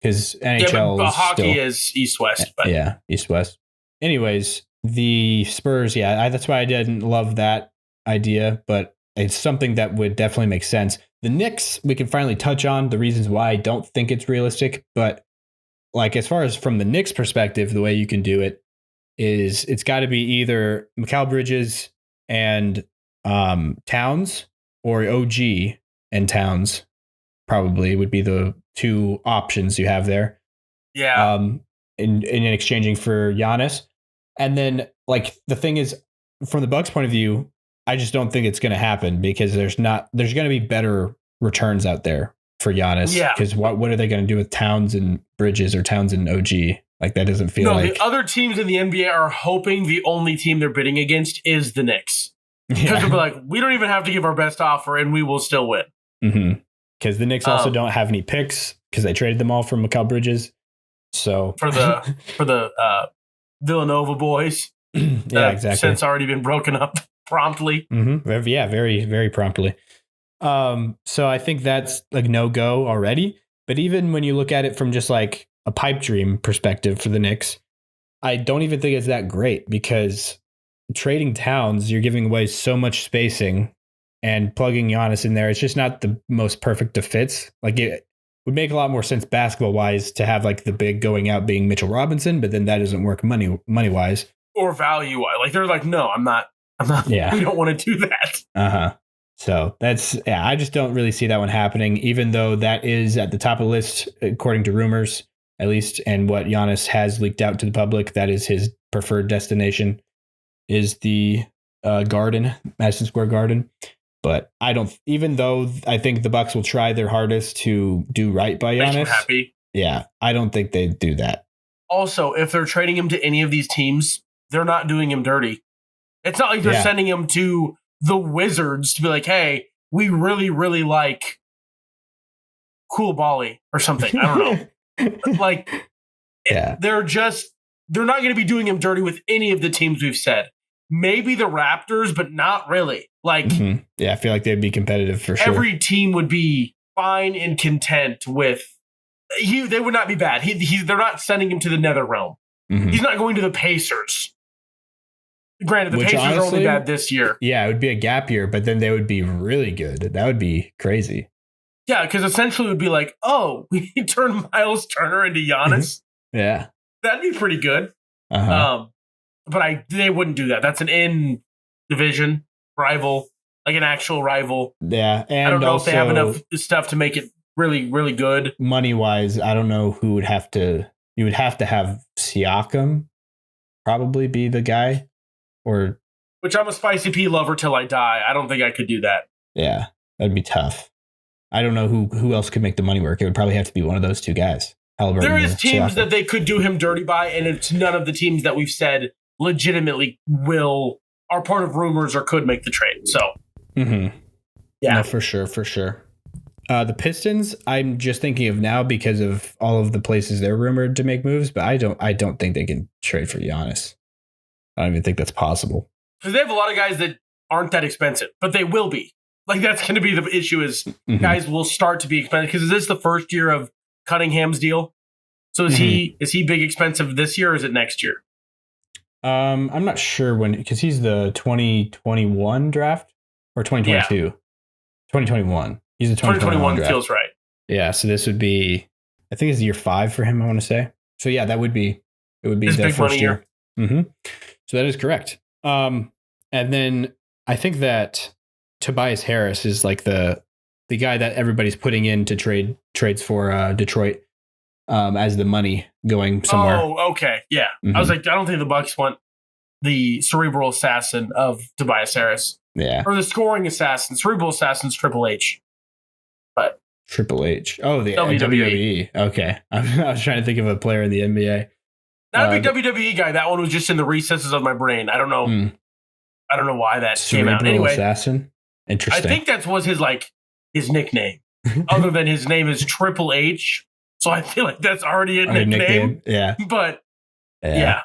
Speaker 1: because NHL
Speaker 2: but hockey is East-West. But.
Speaker 1: Yeah, East-West. Anyways, the Spurs, that's why I didn't love that idea, but it's something that would definitely make sense. The Knicks, we can finally touch on the reasons why I don't think it's realistic, but as far as from the Knicks perspective, the way you can do it is it's got to be either Mikal Bridges and Towns, or OG and Towns probably would be the 2 options you have there.
Speaker 2: Yeah.
Speaker 1: In exchanging for Giannis. And then the thing is, from the Bucks point of view, I just don't think it's going to happen, because there's going to be better returns out there for Giannis.
Speaker 2: Yeah.
Speaker 1: Because what are they going to do with Towns and Bridges, or Towns and OG? That doesn't feel like.
Speaker 2: The other teams in the NBA are hoping the only team they're bidding against is the Knicks. Because they'll be like, we don't even have to give our best offer and we will still win.
Speaker 1: Mm-hmm. Because the Knicks also don't have any picks, because they traded them all from Mikal Bridges. So
Speaker 2: for the Villanova boys.
Speaker 1: Yeah, exactly.
Speaker 2: Since already been broken up promptly.
Speaker 1: Mm-hmm. Yeah, very, very promptly. So I think that's no-go already. But even when you look at it from just a pipe dream perspective for the Knicks, I don't even think it's that great, because trading Towns, you're giving away so much spacing, and plugging Giannis in there, it's just not the most perfect of fits. It would make a lot more sense basketball-wise to have the big going out being Mitchell Robinson, but then that doesn't work money-wise.
Speaker 2: Or value-wise. They're no, I'm not.
Speaker 1: Yeah.
Speaker 2: We don't want to do that.
Speaker 1: Uh-huh. So I just don't really see that one happening, even though that is at the top of the list, according to rumors, at least, and what Giannis has leaked out to the public. That is his preferred destination, is the Garden, Madison Square Garden. But even though I think the Bucks will try their hardest to do right by Giannis.
Speaker 2: Make him happy.
Speaker 1: Yeah, I don't think they'd do that.
Speaker 2: Also, if they're trading him to any of these teams, they're not doing him dirty. It's not like they're sending him to the Wizards to be like, hey, we really, really like Koulibaly or something. I don't know. They're not going to be doing him dirty with any of the teams we've said. Maybe the Raptors, but not really.
Speaker 1: Yeah, I feel like they'd be competitive for sure.
Speaker 2: Every team would be fine and content with. They would not be bad. They're not sending him to the Nether Realm. Mm-hmm. He's not going to the Pacers. Granted, the Pacers are only bad this year.
Speaker 1: Yeah, it would be a gap year, but then they would be really good. That would be crazy.
Speaker 2: Yeah, because essentially it would be like, oh, we turn Miles Turner into Giannis.
Speaker 1: Yeah.
Speaker 2: That'd be pretty good.
Speaker 1: Uh-huh.
Speaker 2: But they wouldn't do that. That's an in-division rival, like an actual rival.
Speaker 1: Yeah, and
Speaker 2: I don't know
Speaker 1: also,
Speaker 2: if they have enough stuff to make it really, really good.
Speaker 1: Money-wise, I don't know who would have to... You would have to have Siakam probably be the guy. Or...
Speaker 2: Which I'm a Spicy P lover till I die. I don't think I could do that.
Speaker 1: Yeah, that'd be tough. I don't know who else could make the money work. It would probably have to be one of those two guys. Halliburton,
Speaker 2: there is teams
Speaker 1: Siakam.
Speaker 2: that they could do him dirty by, and it's none of the teams that we've said legitimately are part of rumors or could make the trade. So,
Speaker 1: yeah, no, for sure. The Pistons, I'm just thinking of now because of all of the places they're rumored to make moves, but I don't think they can trade for Giannis. I don't even think that's possible.
Speaker 2: Because they have a lot of guys that aren't that expensive, but they will be. Like, that's going to be the issue is guys will start to be expensive. Because is this the first year of Cunningham's deal? So is he big expensive this year or is it next year?
Speaker 1: I'm not sure when, because he's the 2021 draft or 2022. Yeah. 2021. He's the 2021 draft.
Speaker 2: Feels right.
Speaker 1: Yeah, so this would be, I think it's year 5 for him, I want to say. So yeah, it would be his the first year. So that is correct. And then I think that Tobias Harris is like the guy that everybody's putting in to trades for Detroit as the money going somewhere.
Speaker 2: Oh, okay. Yeah. I was like, I don't think the Bucks want the cerebral assassin of Tobias Harris.
Speaker 1: Yeah.
Speaker 2: Or the scoring assassin. Cerebral assassin's Triple H. But
Speaker 1: Triple H. Oh, the
Speaker 2: WWE.
Speaker 1: Okay. I was trying to think of a player in the NBA.
Speaker 2: Not a big WWE guy. That one was just in the recesses of my brain. I don't know. I don't know why that came out. Anyway,
Speaker 1: assassin. Interesting.
Speaker 2: I think that was his nickname. Other than his name is Triple H. So I feel like that's already a nickname.
Speaker 1: Yeah.
Speaker 2: But yeah.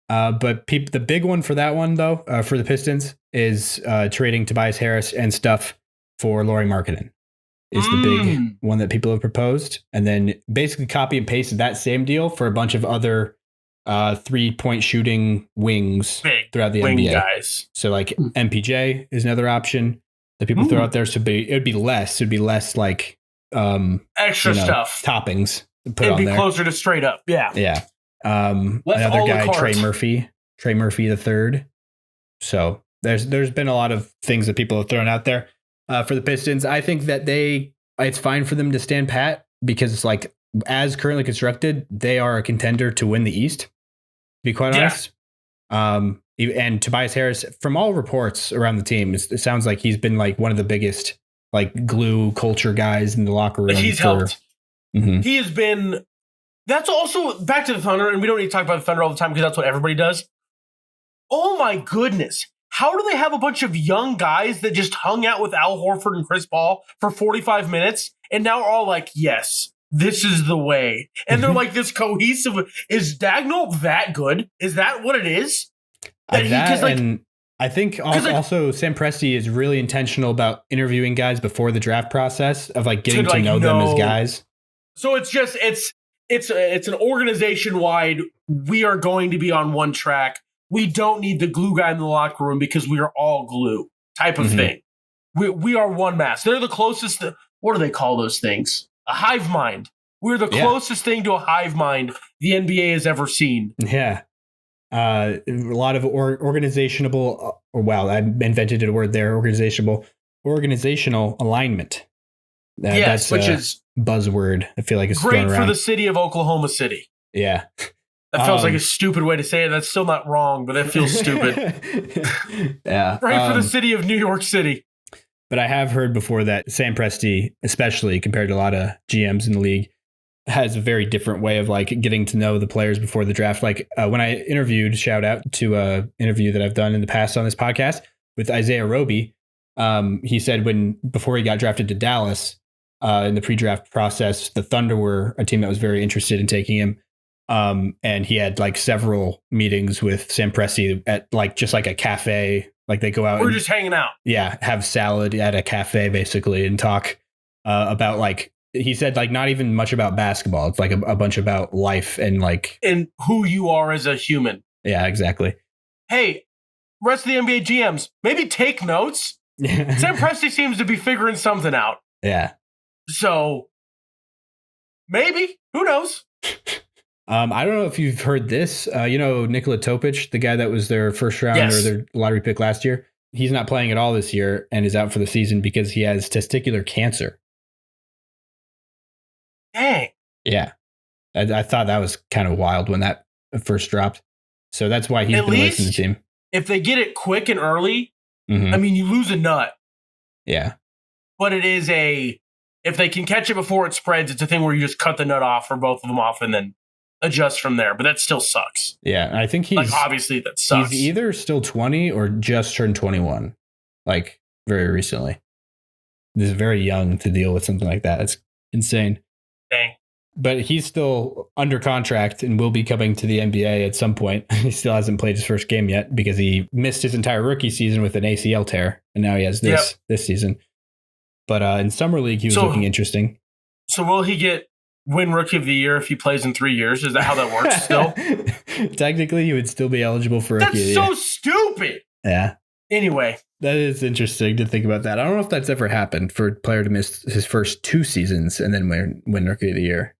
Speaker 1: But the big one for that one, though, for the Pistons is trading Tobias Harris and stuff for Lauri Markkanen is the big one that people have proposed. And then basically copy and paste that same deal for a bunch of other 3-point shooting wings throughout the NBA. Guys. So like MPJ is another option that people throw out there. So it would be less. It'd be less like
Speaker 2: extra stuff,
Speaker 1: toppings.
Speaker 2: It'd be closer to straight up. Yeah.
Speaker 1: Yeah. Another guy, Trey Murphy the third. So there's been a lot of things that people have thrown out there for the Pistons. I think that it's fine for them to stand pat because it's like as currently constructed, they are a contender to win the East. To be quite honest. And Tobias Harris, from all reports around the team, it sounds like he's been like one of the biggest like glue culture guys in the locker room.
Speaker 2: He's helped. He has been. That's also back to the Thunder, and we don't need to talk about the Thunder all the time because that's what everybody does. Oh my goodness. How do they have a bunch of young guys that just hung out with Al Horford and Chris Paul for 45 minutes and now are all like, yes, this is the way. And they're like this cohesive. Is Dagnall that good? Is that what it is?
Speaker 1: I think also Sam Presti is really intentional about interviewing guys before the draft process of like getting to know them as guys.
Speaker 2: So it's an organization-wide, we are going to be on one track. We don't need the glue guy in the locker room because we are all glue type of thing. We are one mass. They're the closest. What do they call those things? A hive mind. We're the closest thing to a hive mind the NBA has ever seen.
Speaker 1: Yeah. A lot of organizational, I invented a word there, organizational alignment.
Speaker 2: Yes, which is
Speaker 1: buzzword. I feel like it's
Speaker 2: great for the city of Oklahoma City.
Speaker 1: Yeah.
Speaker 2: That feels like a stupid way to say it. That's still not wrong, but that feels stupid.
Speaker 1: Yeah.
Speaker 2: Great for the city of New York City.
Speaker 1: But I have heard before that Sam Presti, especially compared to a lot of GMs in the league, has a very different way of like getting to know the players before the draft. Like when I interviewed, shout out to an interview that I've done in the past on this podcast with Isaiah Roby. He said before he got drafted to Dallas in the pre-draft process, the Thunder were a team that was very interested in taking him. And he had like several meetings with Sam Presti at like just like a cafe. Like they go out.
Speaker 2: We're just hanging out.
Speaker 1: Yeah, have salad at a cafe basically and talk about like. He said like not even much about basketball. It's like a bunch about life and like
Speaker 2: and who you are as a human.
Speaker 1: Yeah, exactly.
Speaker 2: Hey, rest of the NBA GMs, maybe take notes. Sam Presti seems to be figuring something out.
Speaker 1: Yeah.
Speaker 2: So maybe, who knows?
Speaker 1: I don't know if you've heard this. Nikola Topic, the guy that was their first round or their lottery pick last year. He's not playing at all this year and is out for the season because he has testicular cancer.
Speaker 2: Dang.
Speaker 1: Yeah. I thought that was kind of wild when that first dropped. So that's why he's been away from the team.
Speaker 2: If they get it quick and early,
Speaker 1: Mm-hmm.
Speaker 2: I mean, you lose a nut.
Speaker 1: Yeah.
Speaker 2: But it is if they can catch it before it spreads, it's a thing where you just cut the nut off or both of them off and then adjust from there. But that still sucks.
Speaker 1: Yeah. I think he's
Speaker 2: obviously that sucks.
Speaker 1: He's either still 20 or just turned 21, like very recently. This is very young to deal with something like that. It's insane.
Speaker 2: Dang.
Speaker 1: But he's still under contract and will be coming to the NBA at some point. He still hasn't played his first game yet because he missed his entire rookie season with an ACL tear. And now he has this season. But in Summer League, he was looking interesting.
Speaker 2: So will he win Rookie of the Year if he plays in 3 years? Is that how that works still?
Speaker 1: Technically, he would still be eligible for Rookie of the Year.
Speaker 2: That's so stupid.
Speaker 1: Yeah.
Speaker 2: Anyway.
Speaker 1: That is interesting to think about that. I don't know if that's ever happened for a player to miss his first 2 seasons and then win Rookie of the Year.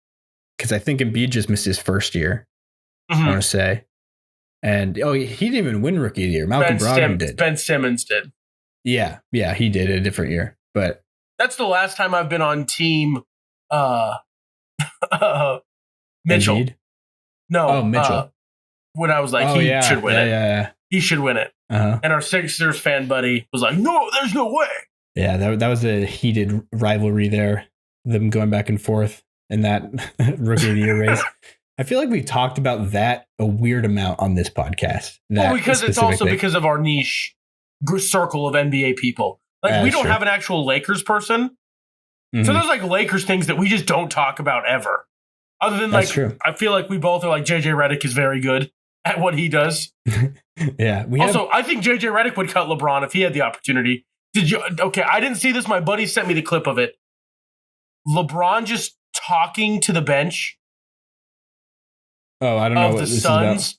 Speaker 1: Because I think Embiid just missed his first year, I want to say. And, he didn't even win Rookie of the Year. Malcolm Brogdon did.
Speaker 2: Ben Simmons did.
Speaker 1: Yeah, he did a different year. But
Speaker 2: that's the last time I've been on team Mitchell.
Speaker 1: Embiid?
Speaker 2: No.
Speaker 1: Mitchell.
Speaker 2: When I was like, he should win it.
Speaker 1: Yeah.
Speaker 2: He should win it.
Speaker 1: Uh-huh.
Speaker 2: And our Sixers fan buddy was like, no, there's no way.
Speaker 1: Yeah, that was a heated rivalry there. Them going back and forth in that Rookie of the Year race. I feel like we talked about that a weird amount on this podcast.
Speaker 2: Because it's also because of our niche circle of NBA people. Like, we don't have an actual Lakers person. Mm-hmm. So there's like Lakers things that we just don't talk about ever. Other than I feel like we both are like JJ Redick is very good at what he does.
Speaker 1: Yeah.
Speaker 2: I think JJ Redick would cut LeBron if he had the opportunity. Okay, I didn't see this. My buddy sent me the clip of it. LeBron just talking to the bench.
Speaker 1: Oh, I don't know what this
Speaker 2: Suns.
Speaker 1: is about.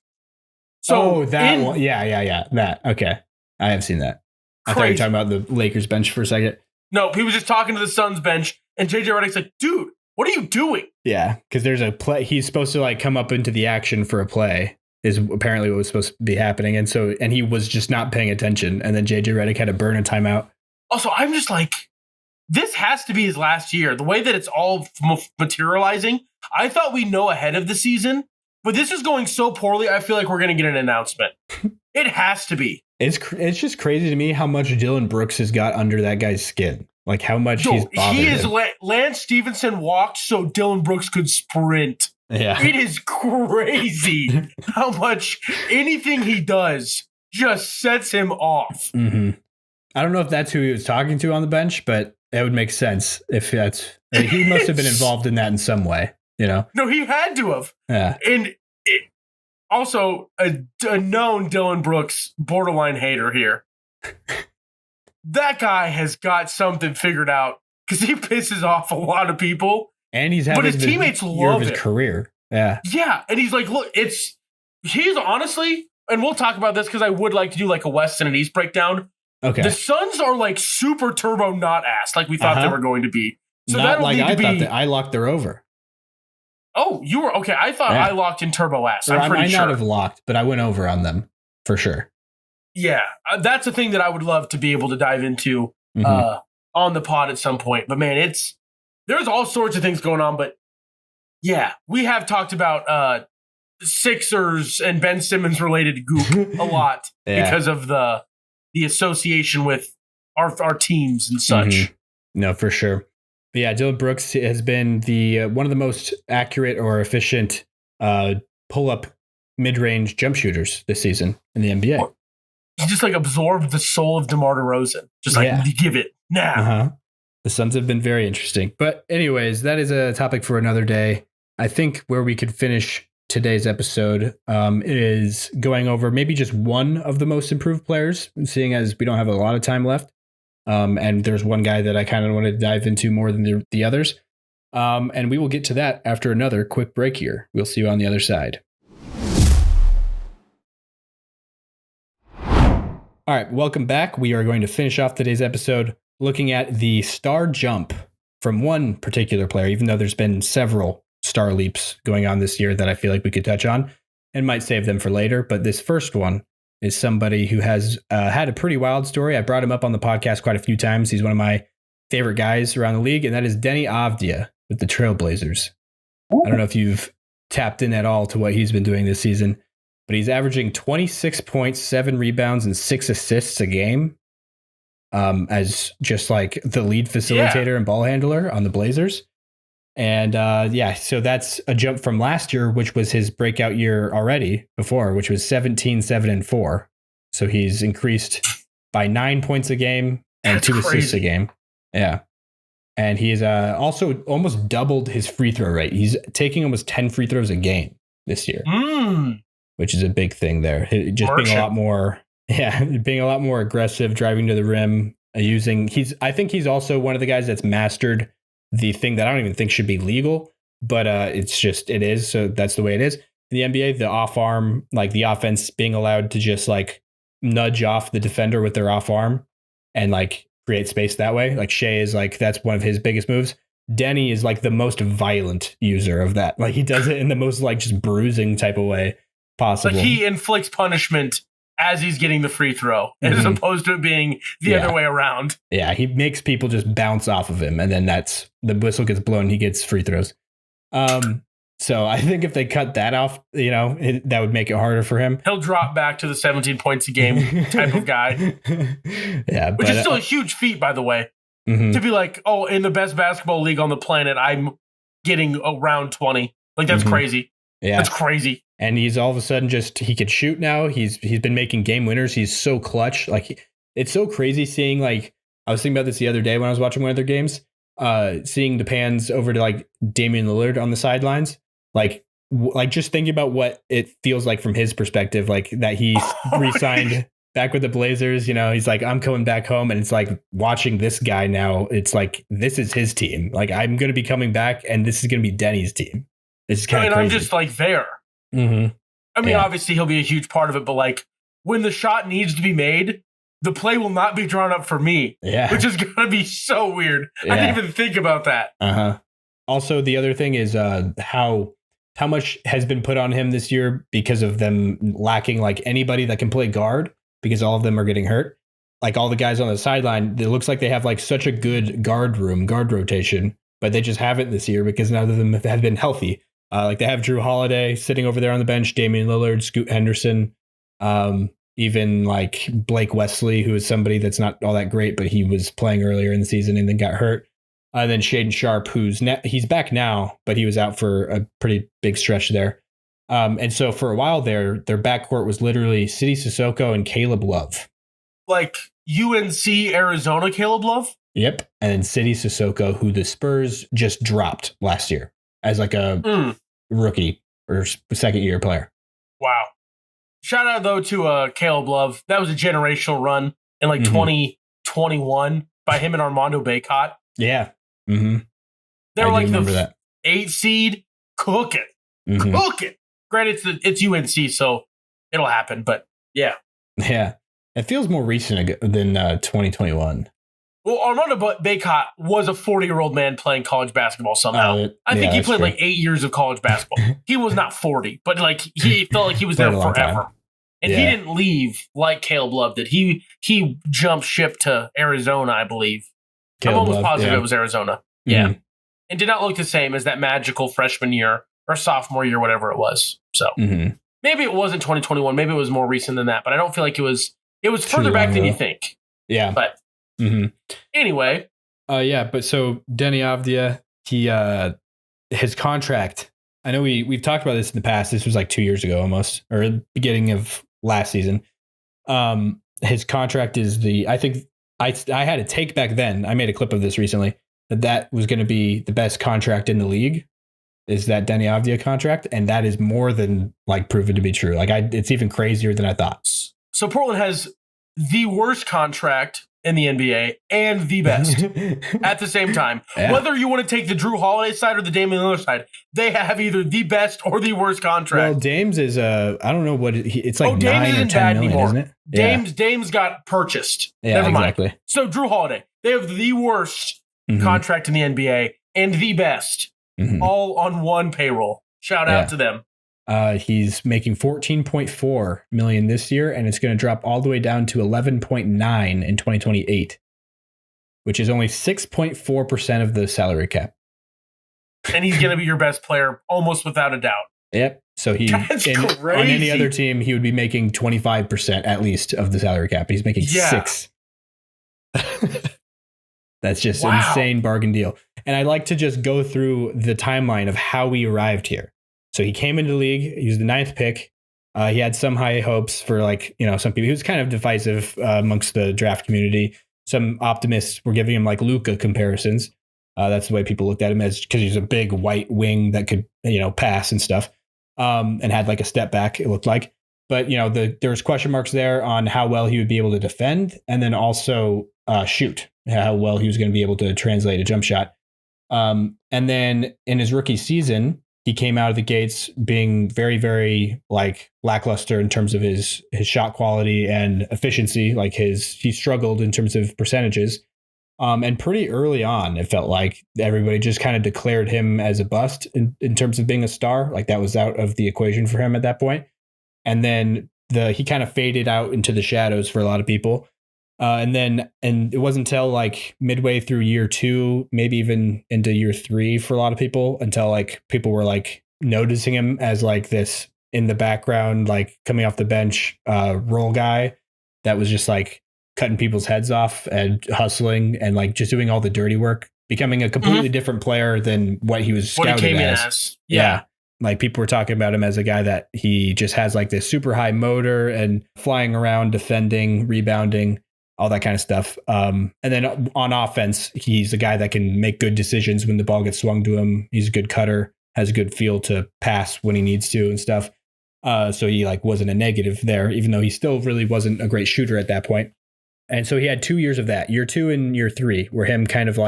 Speaker 1: So that one. Yeah. That. Okay. I have seen that. I thought you were talking about the Lakers bench for a second.
Speaker 2: No, he was just talking to the Suns bench, and JJ Redick's like, dude, what are you doing?
Speaker 1: Yeah, because there's a play. He's supposed to come up into the action for a play, is apparently what was supposed to be happening. And he was just not paying attention. And then JJ Redick had to burn a timeout.
Speaker 2: Also, I'm just like, this has to be his last year. The way that it's all materializing, I thought we know ahead of the season, but this is going so poorly. I feel like we're going to get an announcement. It has to be.
Speaker 1: It's just crazy to me how much Dillon Brooks has got under that guy's skin. Like how much he's bothered him.
Speaker 2: Lance Stevenson walked so Dillon Brooks could sprint.
Speaker 1: Yeah.
Speaker 2: It is crazy how much anything he does just sets him off.
Speaker 1: Mm-hmm. I don't know if that's who he was talking to on the bench, but it would make sense if he must have been involved in that in some way, No,
Speaker 2: he had to have.
Speaker 1: Yeah.
Speaker 2: And also a known Dillon Brooks borderline hater here. That guy has got something figured out because he pisses off a lot of people.
Speaker 1: And he's having
Speaker 2: his teammates love
Speaker 1: his career. Yeah.
Speaker 2: Yeah. And he's like, look, he's honestly, and we'll talk about this because I would like to do like a West and an East breakdown.
Speaker 1: Okay.
Speaker 2: The Suns are like super turbo not ass like we thought they were going to be. So
Speaker 1: not like I thought that I locked their over.
Speaker 2: Oh, you were okay. I thought I locked in turbo ass. I'm pretty sure.
Speaker 1: I might not have locked, but I went over on them for sure.
Speaker 2: Yeah, that's a thing that I would love to be able to dive into on the pod at some point. But man, there's all sorts of things going on. But yeah, we have talked about Sixers and Ben Simmons related goop a lot because of the association with our teams and such.
Speaker 1: Mm-hmm. No, for sure. But yeah, Dillon Brooks has been the one of the most accurate or efficient pull-up mid-range jump shooters this season in the NBA.
Speaker 2: He just absorbed the soul of DeMar DeRozan. Just give it now.
Speaker 1: Uh-huh. The Suns have been very interesting. But anyways, that is a topic for another day. I think where we could finish today's episode is going over maybe just one of the most improved players, seeing as we don't have a lot of time left. And there's one guy that I kind of wanted to dive into more than the others. And we will get to that after another quick break here. We'll see you on the other side. All right, welcome back. We are going to finish off today's episode looking at the star jump from one particular player, even though there's been several star leaps going on this year that I feel like we could touch on and might save them for later. But this first one is somebody who has had a pretty wild story. I brought him up on the podcast quite a few times. He's one of my favorite guys around the league, and that is Deni Avdija with the Trailblazers. I don't know if you've tapped in at all to what he's been doing this season, but he's averaging 26 points, 7 rebounds, and 6 assists a game as just like the lead facilitator and ball handler on the Blazers. And so that's a jump from last year, which was his breakout year already before, which was 17, 7, and 4. So he's increased by 9 points a game and 2 assists a game. Yeah. And he's also almost doubled his free throw rate. He's taking almost 10 free throws a game this year, which is a big thing there. Just being a lot more, being a lot more aggressive, driving to the rim, I think he's also one of the guys that's mastered the thing that I don't even think should be legal, but it is. So that's the way it is. The NBA, the off arm, like the offense being allowed to just like nudge off the defender with their off arm and like create space that way. Like Shea is like, that's one of his biggest moves. Deni is like the most violent user of that. Like he does it in the most like just bruising type of way possible. Like
Speaker 2: he inflicts punishment as he's getting the free throw, as opposed to it being the other way around. Yeah,
Speaker 1: he makes people just bounce off of him, and then the whistle gets blown, he gets free throws. So I think if they cut that off, that would make it harder for him.
Speaker 2: He'll drop back to the 17 points a game type of guy.
Speaker 1: Yeah,
Speaker 2: which is still a huge feat, by the way. To be like, oh, in the best basketball league on the planet, I'm getting around 20. Like, that's crazy. Yeah, that's crazy.
Speaker 1: And he's all of a sudden he could shoot now. He's been making game winners. He's so clutch. Like it's so crazy seeing like, I was thinking about this the other day when I was watching one of their games, seeing the pans over to like Damian Lillard on the sidelines. Like just thinking about what it feels like from his perspective, like that he's re-signed back with the Blazers, he's like, I'm coming back home. And it's like watching this guy now, it's like, this is his team. Like I'm going to be coming back and this is going to be Denny's team. It's kind of crazy.
Speaker 2: I'm just like there. I mean, obviously he'll be a huge part of it, but like when the shot needs to be made, the play will not be drawn up for me, which is going to be so weird. I didn't even think about that.
Speaker 1: Also, the other thing is how much has been put on him this year because of them lacking like anybody that can play guard, because all of them are getting hurt. Like all the guys on the sideline, it looks like they have like such a good guard rotation, but they just haven't this year because none of them have been healthy. Like they have Drew Holiday sitting over there on the bench, Damian Lillard, Scoot Henderson, even like Blake Wesley, who is somebody that's not all that great, but he was playing earlier in the season and then got hurt. Then Shaedon Sharpe, he's back now, but he was out for a pretty big stretch there. And so for a while their backcourt was literally Sidy Cissoko and Caleb Love.
Speaker 2: Like UNC Arizona Caleb Love?
Speaker 1: Yep. And then Sidy Cissoko, who the Spurs just dropped last year as like a rookie or second year player.
Speaker 2: Wow. Shout out though to Caleb Love. That was a generational run in like 2021 by him and Armando Bacot.
Speaker 1: Yeah.
Speaker 2: They're like the 8 seed. Cook it. Cook it. Granted, it's UNC, so it'll happen, but yeah.
Speaker 1: Yeah. It feels more recent than 2021.
Speaker 2: Well, Armando Bacot was a 40-year-old man playing college basketball somehow. I think he played like 8 years of college basketball. He was not 40, but like he felt like he was there forever. And he didn't leave like Caleb Love did. He jumped ship to Arizona, I believe. I'm almost positive it was Arizona. Yeah. And did not look the same as that magical freshman year or sophomore year, whatever it was. So maybe it wasn't 2021. Maybe it was more recent than that. But I don't feel like it was further back than you think.
Speaker 1: Yeah.
Speaker 2: But anyway.
Speaker 1: But so Deni Avdija, his contract, I know we've talked about this in the past. This was like 2 years ago almost, or the beginning of last season. His contract is I think I had a take back then. I made a clip of this recently that was going to be the best contract in the league. Is that Deni Avdija contract? And that is more than like proven to be true. Like it's even crazier than I thought.
Speaker 2: So Portland has the worst contract in the NBA and the best at the same time. Yeah. Whether you want to take the Drew Holiday side or the Damian Lillard side, they have either the best or the worst contract.
Speaker 1: Well, Dame's is I don't know what it's like. Dames 9 or 10 million, anymore. Isn't it?
Speaker 2: Dame's got purchased.
Speaker 1: Yeah,
Speaker 2: Never
Speaker 1: exactly.
Speaker 2: mind. So Drew Holiday, they have the worst contract in the NBA and the best, all on one payroll. Shout out to them.
Speaker 1: He's making $14.4 million this year, and it's going to drop all the way down to $11.9 in 2028, which is only 6.4% of the salary cap.
Speaker 2: And he's going to be your best player almost without a doubt.
Speaker 1: Yep. So on any other team, he would be making 25% at least of the salary cap. He's making 6. That's just an insane bargain deal. And I'd like to just go through the timeline of how we arrived here. So he came into the league. He was the 9th pick. He had some high hopes for some people. He was kind of divisive amongst the draft community. Some optimists were giving him like Luka comparisons. That's the way people looked at him, as because he's a big white wing that could, pass and stuff, and had like a step back, it looked like. But, there was question marks there on how well he would be able to defend, and then also shoot, how well he was going to be able to translate a jump shot. And then in his rookie season, he came out of the gates being very, very lackluster in terms of his shot quality and efficiency. He struggled in terms of percentages. And pretty early on, it felt like everybody just kind of declared him as a bust in terms of being a star. Like that was out of the equation for him at that point. And then he kind of faded out into the shadows for a lot of people. And it wasn't until midway through year 2, maybe even into year 3 for a lot of people, until people were noticing him as this in the background, coming off the bench role guy that was just cutting people's heads off and hustling and just doing all the dirty work, becoming a completely different player than what he was scouted as. Yeah. People were talking about him as a guy that he just has this super high motor and flying around, defending, rebounding, all that kind of stuff. And then on offense, he's a guy that can make good decisions when the ball gets swung to him. He's a good cutter, has a good feel to pass when he needs to and stuff. So he wasn't a negative there, even though he still really wasn't a great shooter at that point. And so he had 2 years of that. Year 2 and year 3 were him kind of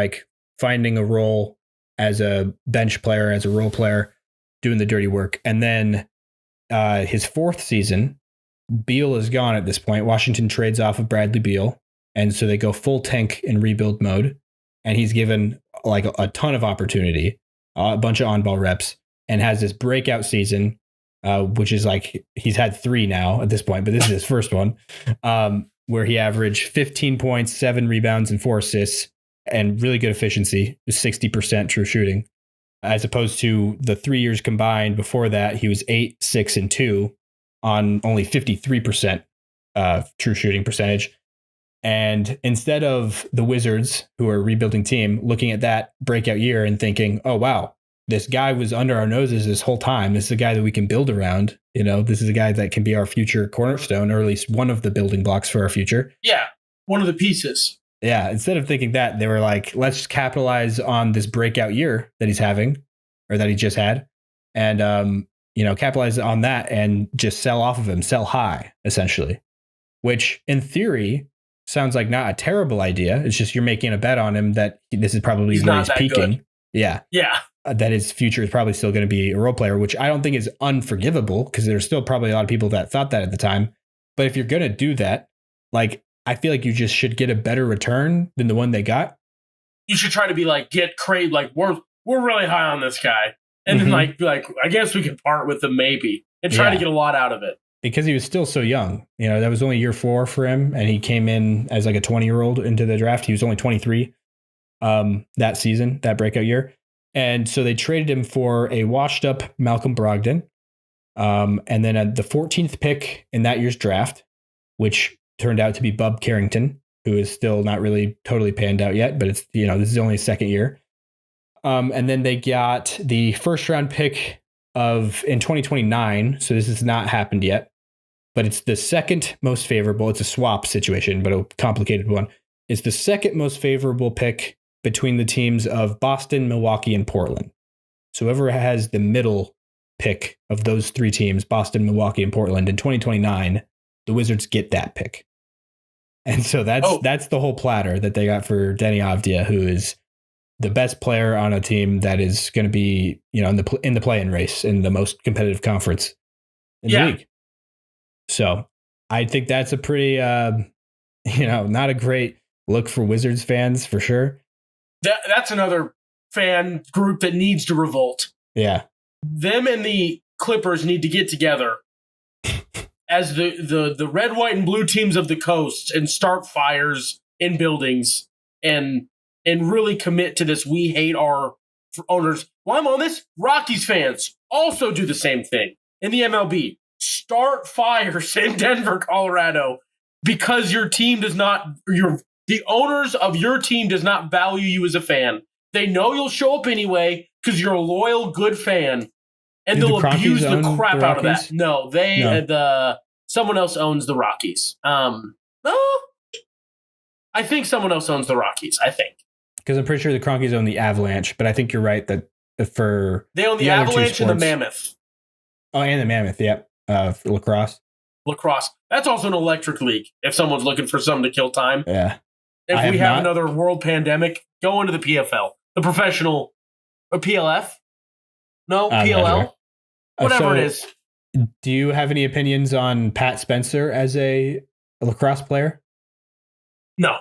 Speaker 1: finding a role as a bench player, as a role player, doing the dirty work. And then his 4th season, Beal is gone at this point. Washington trades off of Bradley Beal. And so they go full tank in rebuild mode. And he's given a ton of opportunity, a bunch of on-ball reps, and has this breakout season, which is he's had 3 now at this point, but this is his first one, where he averaged 15 points, 7 rebounds, and 4 assists, and really good efficiency, 60% true shooting, as opposed to the 3 years combined before that. He was 8, 6, and 2 on only 53% true shooting percentage. And instead of the Wizards, who are a rebuilding team, looking at that breakout year and thinking, oh, wow, this guy was under our noses this whole time. This is a guy that we can build around. This is a guy that can be our future cornerstone, or at least one of the building blocks for our future.
Speaker 2: Yeah, one of the pieces.
Speaker 1: Yeah, instead of thinking that, they were let's capitalize on this breakout year that he's having, or that he just had, and capitalize on that and just sell off of him, sell high, essentially, which in theory sounds like not a terrible idea. It's just you're making a bet on him that this is probably where he's peaking. Good. Yeah. That his future is probably still going to be a role player, which I don't think is unforgivable, because there's still probably a lot of people that thought that at the time. But if you're going to do that, I feel like you just should get a better return than the one they got.
Speaker 2: You should try to be get Craig, we're really high on this guy. And then I guess we can part with him maybe, and try to get a lot out of it.
Speaker 1: Because he was still so young. That was only year 4 for him, and he came in as a 20-year-old into the draft. He was only 23 that season, that breakout year. And so they traded him for a washed up Malcolm Brogdon. And then at the 14th pick in that year's draft, which turned out to be Bub Carrington, who is still not really totally panned out yet, but it's, this is only his 2nd year. And then they got the 1st round pick in 2029. So this has not happened yet, but it's the 2nd most favorable. It's a swap situation, but a complicated one. It's the 2nd most favorable pick between the teams of Boston, Milwaukee, and Portland. So whoever has the middle pick of those 3 teams, Boston, Milwaukee, and Portland, in 2029, the Wizards get that pick. And so that's the whole platter that they got for Deni Avdija, who is the best player on a team that is going to be, in the play-in race in the most competitive conference in the league. So I think that's a pretty, not a great look for Wizards fans for sure.
Speaker 2: That's another fan group that needs to revolt.
Speaker 1: Yeah.
Speaker 2: Them and the Clippers need to get together as the red, white, and blue teams of the coast and start fires in buildings and really commit to this. We hate our owners. While I'm on this, Rockies fans also do the same thing in the MLB. Start fires in Denver, Colorado, because your team does not, the owners of your team does not value you as a fan. They know you'll show up anyway because you're a loyal, good fan, and they'll abuse the crap out of that. No, someone else owns the Rockies. I think someone else owns the Rockies. I think
Speaker 1: because I'm pretty sure the Cronkies own the Avalanche, but I think you're right that
Speaker 2: they own the Avalanche and the Mammoth.
Speaker 1: Oh, and the Mammoth, yep. For lacrosse.
Speaker 2: That's also an electric league. If someone's looking for something to kill time.
Speaker 1: Yeah.
Speaker 2: If we have another world pandemic, go into the PFL, the professional, or PLF. No, PLL. Whatever it is.
Speaker 1: Do you have any opinions on Pat Spencer as a lacrosse player? No.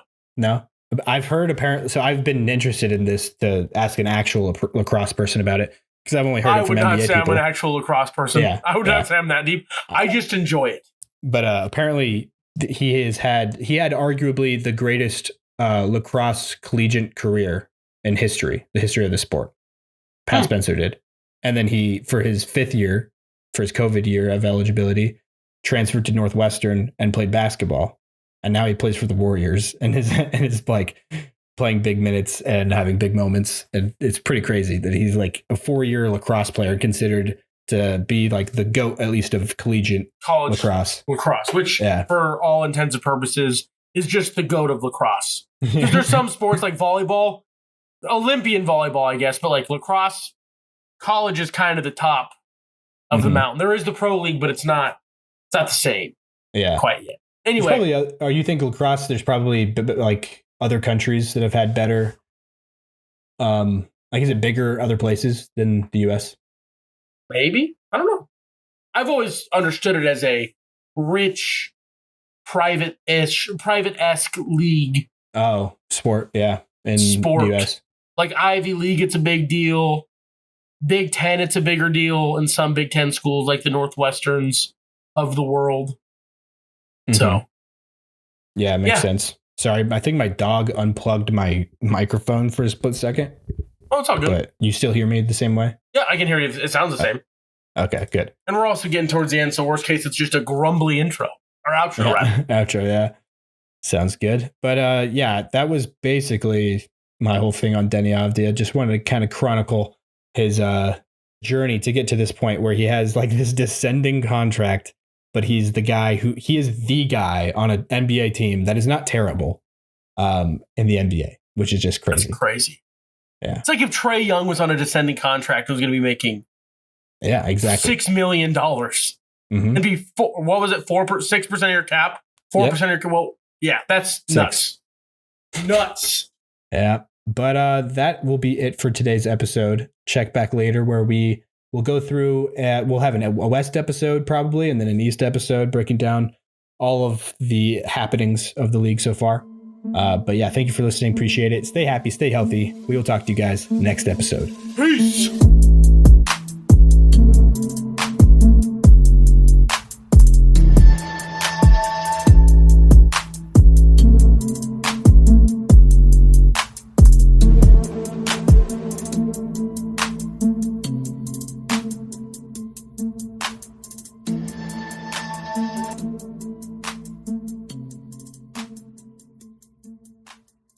Speaker 1: I've heard apparently. So I've been interested in this to ask an actual lacrosse person about it. Because I've only heard it from NBA people. I would not say I'm an actual
Speaker 2: lacrosse person. Yeah, I would not say I'm that deep. I just enjoy it.
Speaker 1: But apparently he had arguably the greatest lacrosse collegiate career in history, the history of the sport. Pat Spencer did. And then he, for his COVID year of eligibility, transferred to Northwestern and played basketball. And now he plays for the Warriors and is like playing big minutes and having big moments. And it's pretty crazy that he's like a 4-year lacrosse player considered to be like the GOAT, at least of college lacrosse, which for all intents and purposes is just the GOAT of lacrosse. Because there's some sports like volleyball, Olympian volleyball, I guess, but like lacrosse, college is kind of the top of the mountain. There is the pro league, but it's not the same quite yet. Anyway. You think lacrosse, there's probably like other countries that have had better, is it bigger other places than the U.S.? Maybe. I don't know. I've always understood it as a rich, private-esque league. Oh, sport, yeah. In the U.S. Like Ivy League, it's a big deal. Big Ten, it's a bigger deal in some Big Ten schools, like the Northwesterns of the world. Mm-hmm. So. Yeah, it makes sense. Sorry, I think my dog unplugged my microphone for a split second. Oh, it's all good. But you still hear me the same way? Yeah, I can hear you. It sounds the same. Okay, good. And we're also getting towards the end, so worst case, it's just a grumbly intro. Or outro, right? Outro, yeah. Sounds good. But that was basically my whole thing on Deni Avdija. Just wanted to kind of chronicle his journey to get to this point where he has like this descending contract. But he's the guy he is the guy on an NBA team that is not terrible in the NBA, which is just crazy. That's crazy. Yeah. It's like if Trae Young was on a descending contract, he was going to be making $6 million. Mm-hmm. It'd be, 6% of your cap? 4% of your cap? Well, yeah, that's nuts. Nuts. Yeah. But that will be it for today's episode. Check back later where we'll go through, we'll have a West episode probably, and then an East episode breaking down all of the happenings of the league so far. But yeah, thank you for listening. Appreciate it. Stay happy, stay healthy. We will talk to you guys next episode. Peace.